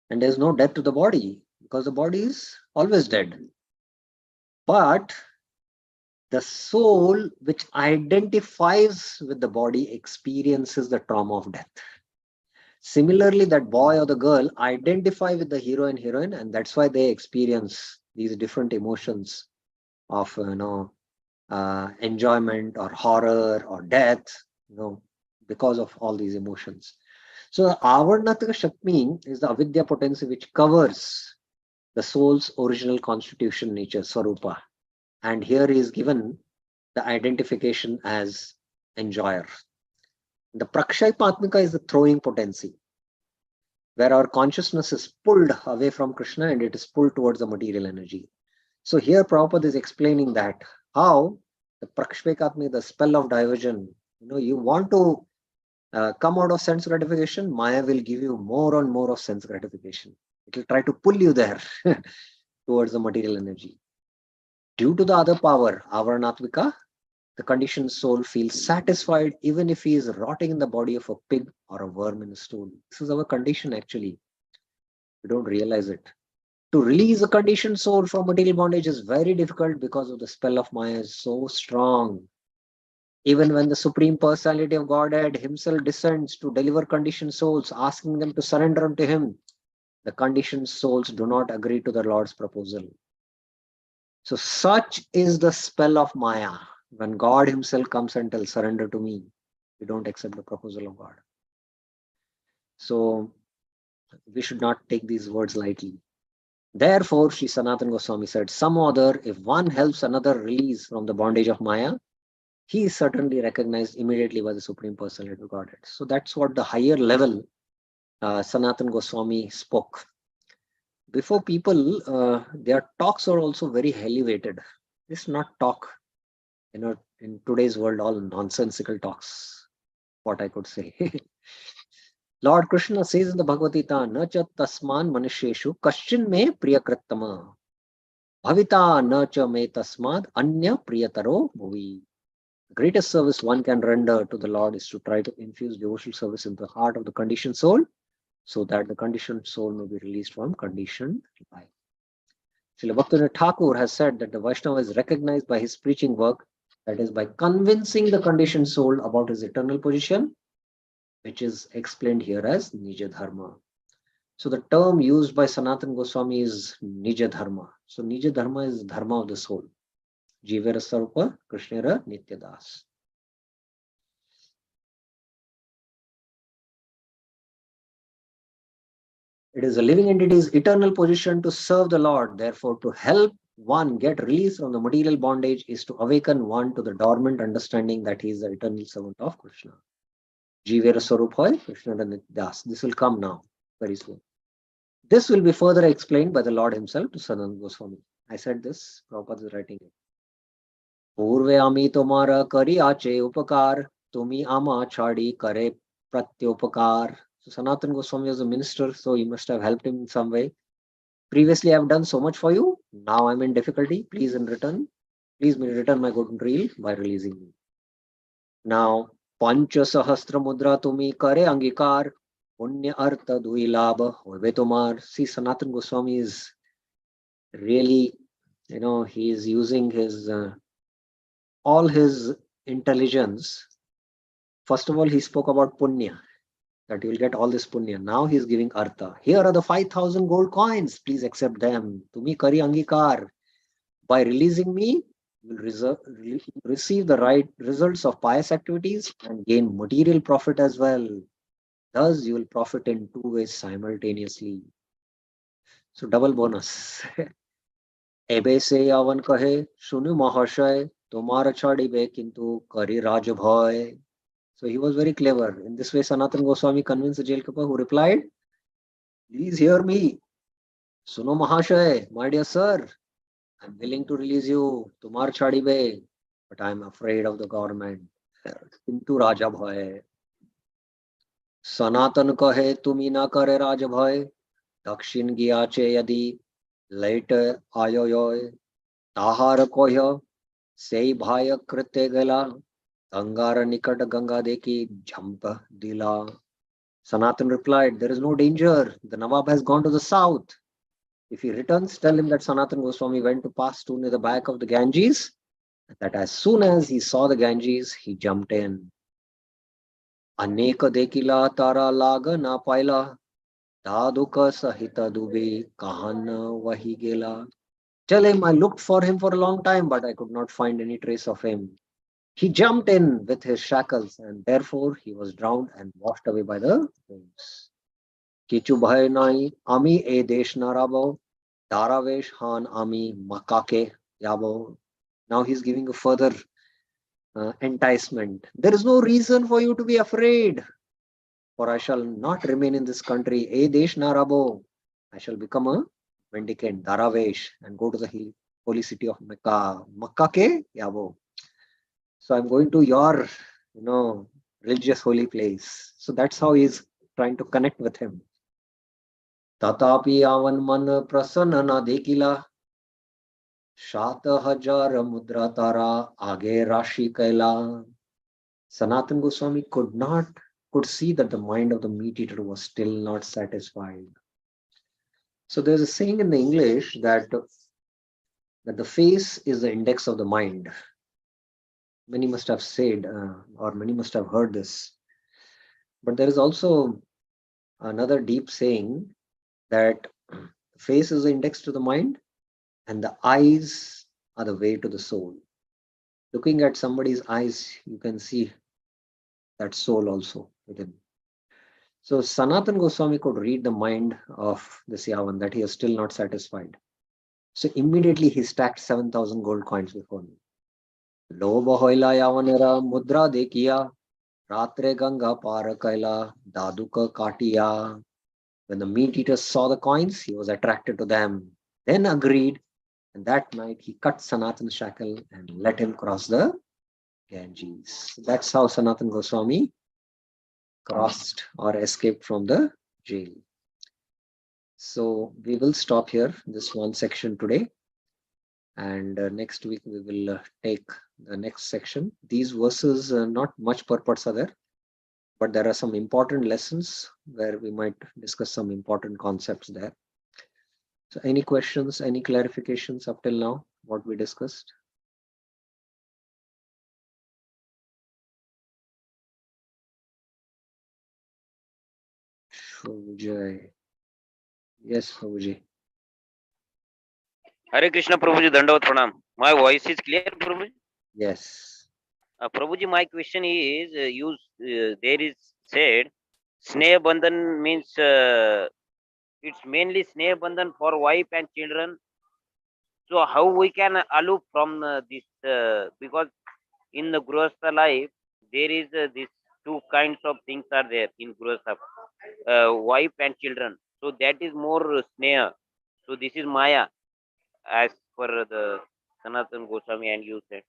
And there is no death to the body because the body is always dead. But the soul which identifies with the body experiences the trauma of death. Similarly, that boy or the girl identify with the hero and heroine, and that's why they experience these different emotions of enjoyment or horror or death, because of all these emotions. So Avarnatika Shakti is the avidya potency which covers the soul's original constitution nature, Swarupa. And here is given the identification as enjoyer. The Prakshaypatmika is the throwing potency, where our consciousness is pulled away from Krishna and it is pulled towards the material energy. So here Prabhupada is explaining that how the Prakshaypatmika, the spell of diversion, you want to come out of sense gratification, Maya will give you more and more of sense gratification. It will try to pull you there towards the material energy. Due to the other power, Avaranatmika, the conditioned soul feels satisfied even if he is rotting in the body of a pig or a worm in a stool. This is our condition actually. We don't realize it. To release a conditioned soul from material bondage is very difficult because of the spell of Maya is so strong. Even when the Supreme Personality of Godhead himself descends to deliver conditioned souls, asking them to surrender unto him, the conditioned souls do not agree to the Lord's proposal. So such is the spell of Maya. When God himself comes and tells, surrender to me, we don't accept the proposal of God. So we should not take these words lightly. Therefore, Sri Sanatana Goswami said, some other, if one helps another release from the bondage of Maya, he is certainly recognized immediately by the Supreme Personality of Godhead. So that's what the higher level Sanatana Goswami spoke. Before people, their talks are also very elevated. It's not talk, in today's world, all nonsensical talks, what I could say. Lord Krishna says in the Bhagavad Gita, na cha tasman manusheshu kaschin me priyakrittama bhavita na cha me tasmad anya priyataro bhuvi. The greatest service one can render to the Lord is to try to infuse devotional service into the heart of the conditioned soul, so that the conditioned soul may be released from conditioned life. Srila Bhaktivinoda Thakur has said that the Vaishnava is recognized by his preaching work, that is by convincing the conditioned soul about his eternal position, which is explained here as Nija Dharma. So the term used by Sanatana Goswami is Nija Dharma. So Nija Dharma is Dharma of the soul. Jivera Sarupa Krishnera Nityadas. It is a living entity's eternal position to serve the Lord. Therefore, to help one get released from the material bondage is to awaken one to the dormant understanding that he is the eternal servant of Krishna. Jivera Sarupai Krishna Nityadas. This will come now, very soon. This will be further explained by the Lord himself to Sanatana Goswami. I said this, Prabhupada is writing it. पूर्वे आमी तुम्हारा करी आचे उपकार tumi ama chadi kare pratyopakar. So Sanatana Goswami was a minister, so you must have helped him in some way. Previously, I have done so much for you. Now I'm in difficulty. Please return my goodwill by releasing me. Now, Pancha Sahasra Mudra tumi kare angikar punya artha dui labha hobe tomar. See, Sanatana Goswami is really, he is using his all his intelligence. First of all, he spoke about punya, that you will get all this punya. Now he is giving artha. Here are the 5,000 gold coins. Please accept them. Tumi kari angikar. By releasing me, you will receive the right results of pious activities and gain material profit as well. Thus, you will profit in two ways simultaneously. So, double bonus. Ebe se yavan kahe, shunu mahashay, tomara chadibe kintu kari rajabhay. So he was very clever. In this way, Sanatana Goswami convinced the jail keeper, who replied, please hear me. Suno Mahashay, my dear sir, I'm willing to release you. Tumar chadibe, but I'm afraid of the government. Kintu Raja Bhay. Sanatan kahe tumi na kare Raja Bhay. Dakshin giyache yadi later ayoyoy. Tahar kohya sei bhaya krite gala. Gangara nikat ganga deki jhampa dila. Sanatan replied, there is no danger. The Nawab has gone to the south. If he returns, tell him that Sanatan Goswami went to pass to near the back of the Ganges, and that as soon as he saw the Ganges, he jumped in. Aneka dekila tara laga na paila, daduka sahita dube kahana wahi gela. Tell him I looked for him for a long time, but I could not find any trace of him. He jumped in with his shackles, and therefore he was drowned and washed away by the waves. Kichu bhai nai ami e desh narabo, daravesh han ami makake yabo. Now he's giving a further enticement. There is no reason for you to be afraid, for I shall not remain in this country. E desh narabo, I shall become a mendicant, daravesh, and go to the holy city of Mecca. Makake yabo. So I'm going to your, religious holy place. So that's how he's trying to connect with him. Tatapi avan man prasanna na dekila. Shata hajar mudra tara age rashi kaila. Sanatana Goswami could see that the mind of the meat eater was still not satisfied. So there's a saying in the English that the face is the index of the mind. Many must have said, or many must have heard this. But there is also another deep saying that the face is the index to the mind and the eyes are the way to the soul. Looking at somebody's eyes, you can see that soul also within. So Sanatana Goswami could read the mind of this Yavan, that he is still not satisfied. So immediately he stacked 7,000 gold coins before me. Loba hoila Yavanera mudra dekiya, ratre ganga para kaila, daduka katiya. When the meat eater saw the coins, he was attracted to them, then agreed, and that night he cut Sanatana's shackle and let him cross the Ganges. That's how Sanatana Goswami crossed or escaped from the jail. So we will stop here, this one section today. And next week we will take the next section. These verses, not much purports are there, but there are some important lessons where we might discuss some important concepts there. So any questions, any clarifications up till now, what we discussed? Vijay. Yes, Prabhuji. Hare Krishna Prabhuji, Dandavat Pranam. My voice is clear, Prabhuji? Yes. Prabhuji, my question is, there is said, Sneha Bandhan means it's mainly Sneha Bandhan for wife and children. So how we can aloof from this, because in the Grihastha life, there is this two kinds of things are there in Grihastha, wife and children. So that is more sneha. So this is Maya, as per the Sanatana Goswami and you said.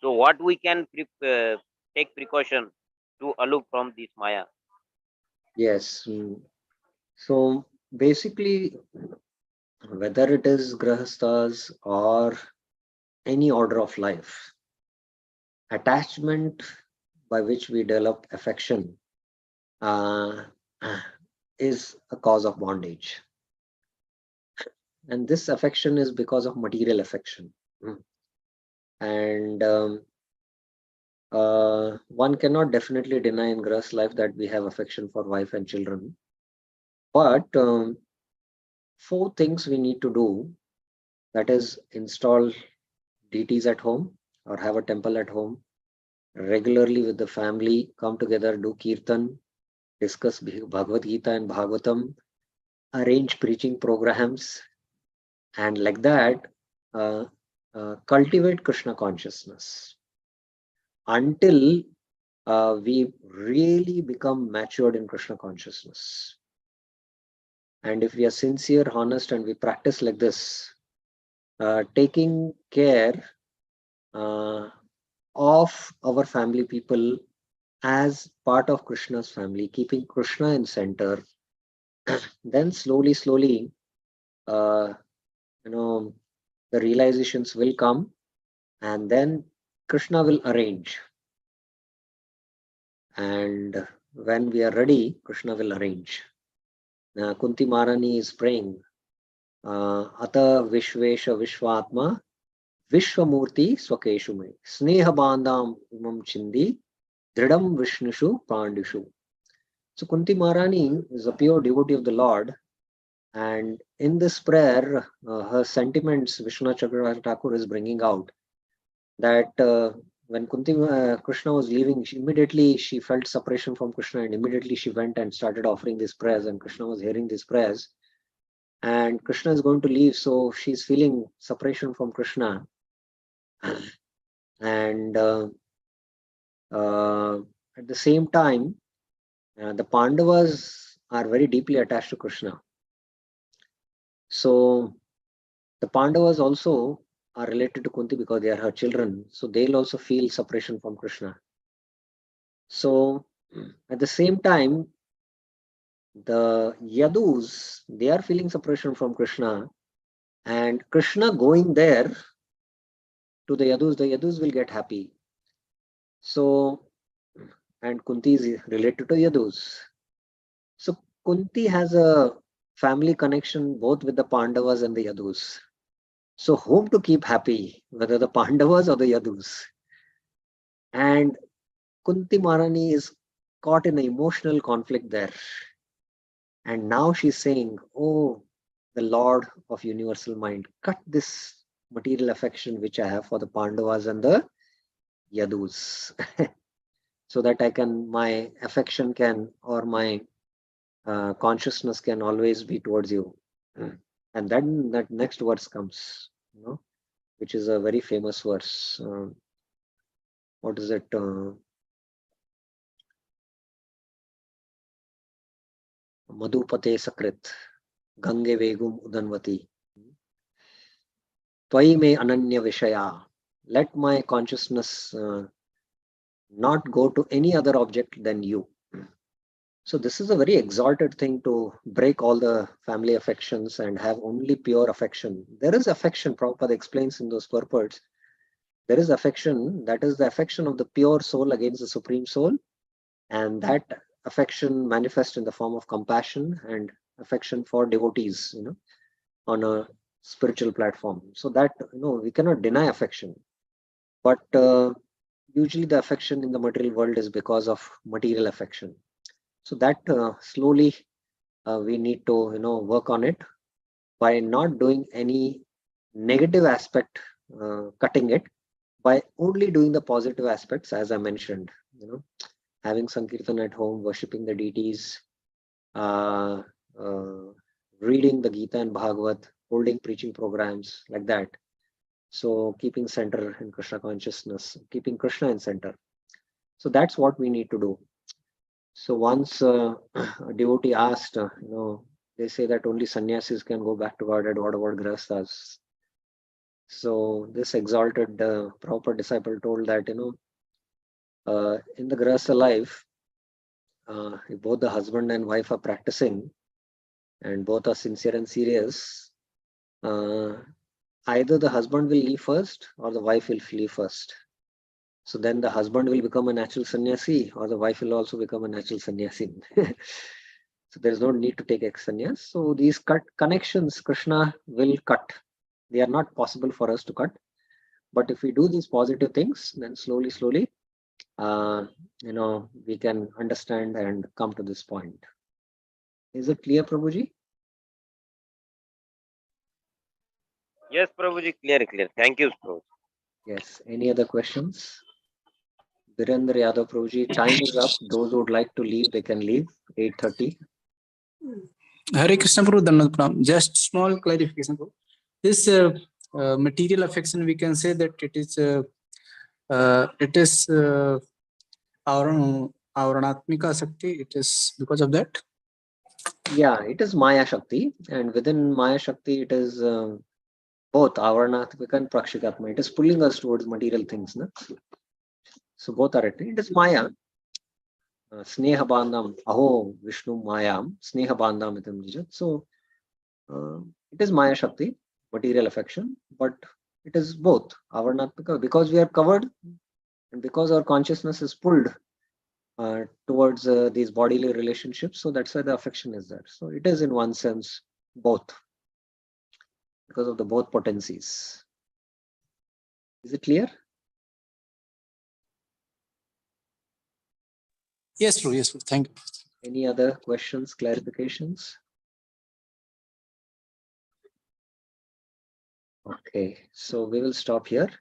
So what we can take precaution to aloof from this Maya? Yes. So basically, whether it is grahasthas or any order of life, attachment by which we develop affection uh, is a cause of bondage. And this affection is because of material affection. Mm. And one cannot definitely deny in grass life that we have affection for wife and children. But four things we need to do, that is install deities at home or have a temple at home, regularly with the family, come together, do kirtan, discuss Bhagavad Gita and Bhagavatam, arrange preaching programs, and like that, uh, cultivate Krishna consciousness until we really become matured in Krishna consciousness. And if we are sincere, honest, and we practice like this, taking care of our family people as part of Krishna's family, keeping Krishna in center, then slowly, uh, the realizations will come, and then Krishna will arrange. And when we are ready, Krishna will arrange. Kunti Marani is praying, Ata Vishvesha Vishwatma Vishwamurti Swakeshume Sneha Bandam Imam Chindi Dridam Vishnushu Pandishu. So Kunti Marani is a pure devotee of the Lord, and in this prayer, her sentiments Vishwanath Chakravarti Thakur is bringing out that when Krishna was leaving, immediately she felt separation from Krishna, and immediately she went and started offering these prayers, and Krishna was hearing these prayers, and Krishna is going to leave, so she's feeling separation from Krishna, and at the same time, the Pandavas are very deeply attached to Krishna. So the Pandavas also are related to Kunti because they are her children. So they'll also feel separation from Krishna. So at the same time, the Yadus, they are feeling separation from Krishna. And Krishna going there to the Yadus will get happy. So, and Kunti is related to Yadus. So Kunti has a family connection both with the Pandavas and the Yadus. So whom to keep happy, whether the Pandavas or the Yadus? And Kunti Marani is caught in an emotional conflict there. And now she's saying, oh, the Lord of universal mind, cut this material affection which I have for the Pandavas and the Yadus. So that my affection can, or my consciousness can always be towards you. And then that next verse comes, which is a very famous verse. What is it? Madhupate Sakrit, Gange Vegum Udanvati, Twai me Ananya Vishaya. Let my consciousness not go to any other object than you. So this is a very exalted thing, to break all the family affections and have only pure affection. There is affection, Prabhupada explains in those purports. There is affection, that is the affection of the pure soul against the supreme soul. And that affection manifests in the form of compassion and affection for devotees, on a spiritual platform. So that, we cannot deny affection. But usually the affection in the material world is because of material affection. So that slowly we need to work on it by not doing any negative aspect, cutting it, by only doing the positive aspects, as I mentioned, having Sankirtan at home, worshipping the deities, reading the Gita and Bhagavad, holding preaching programs like that. So keeping center in Krishna consciousness, keeping Krishna in center. So that's what we need to do. So once a devotee asked, They say that only sannyasis can go back to Godhead. What about grihasthas? So this exalted proper disciple told that, in the grihastha life, if both the husband and wife are practicing and both are sincere and serious, either the husband will leave first or the wife will flee first. So then the husband will become a natural sannyasi or the wife will also become a natural sannyasi. So there is no need to take ex-sannyas. So these connections, Krishna will cut. They are not possible for us to cut. But if we do these positive things, then slowly, we can understand and come to this point. Is it clear, Prabhuji? Yes, Prabhuji, clear. Thank you, Prabhuji. Yes. Any other questions? Virendra Yadav, Prabhuji, time is up. Those who would like to leave, they can leave. 8:30. Hare Krishna Prabhu, Dhanavad Pranam. Just small clarification. This material affection, we can say that it is Avaranatmika Shakti. It is because of that. Yeah, it is Maya Shakti, and within Maya Shakti, it is both Avaranathmika and Prakshikatma. It is pulling us towards material things. Na? So both are it. It is Maya. Sneha Bandham, Aho Vishnu Mayam, Sneha Bandham itam Nijat. So it is Maya Shakti, material affection, but it is both Avaranathmika because we are covered and because our consciousness is pulled towards these bodily relationships. So that's why the affection is there. So it is in one sense both because of the both potencies. Is it clear? Yes, true. Yes, true. Thank you. Any other questions, clarifications? Okay, so we will stop here.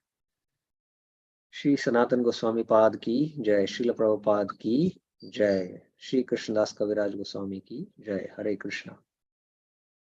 Shri Sanatana Goswami Pad ki Jai, Srila Prabhupada ki Jai, Shri Krishnadas Kaviraj Goswami ki Jai. Hare Krishna.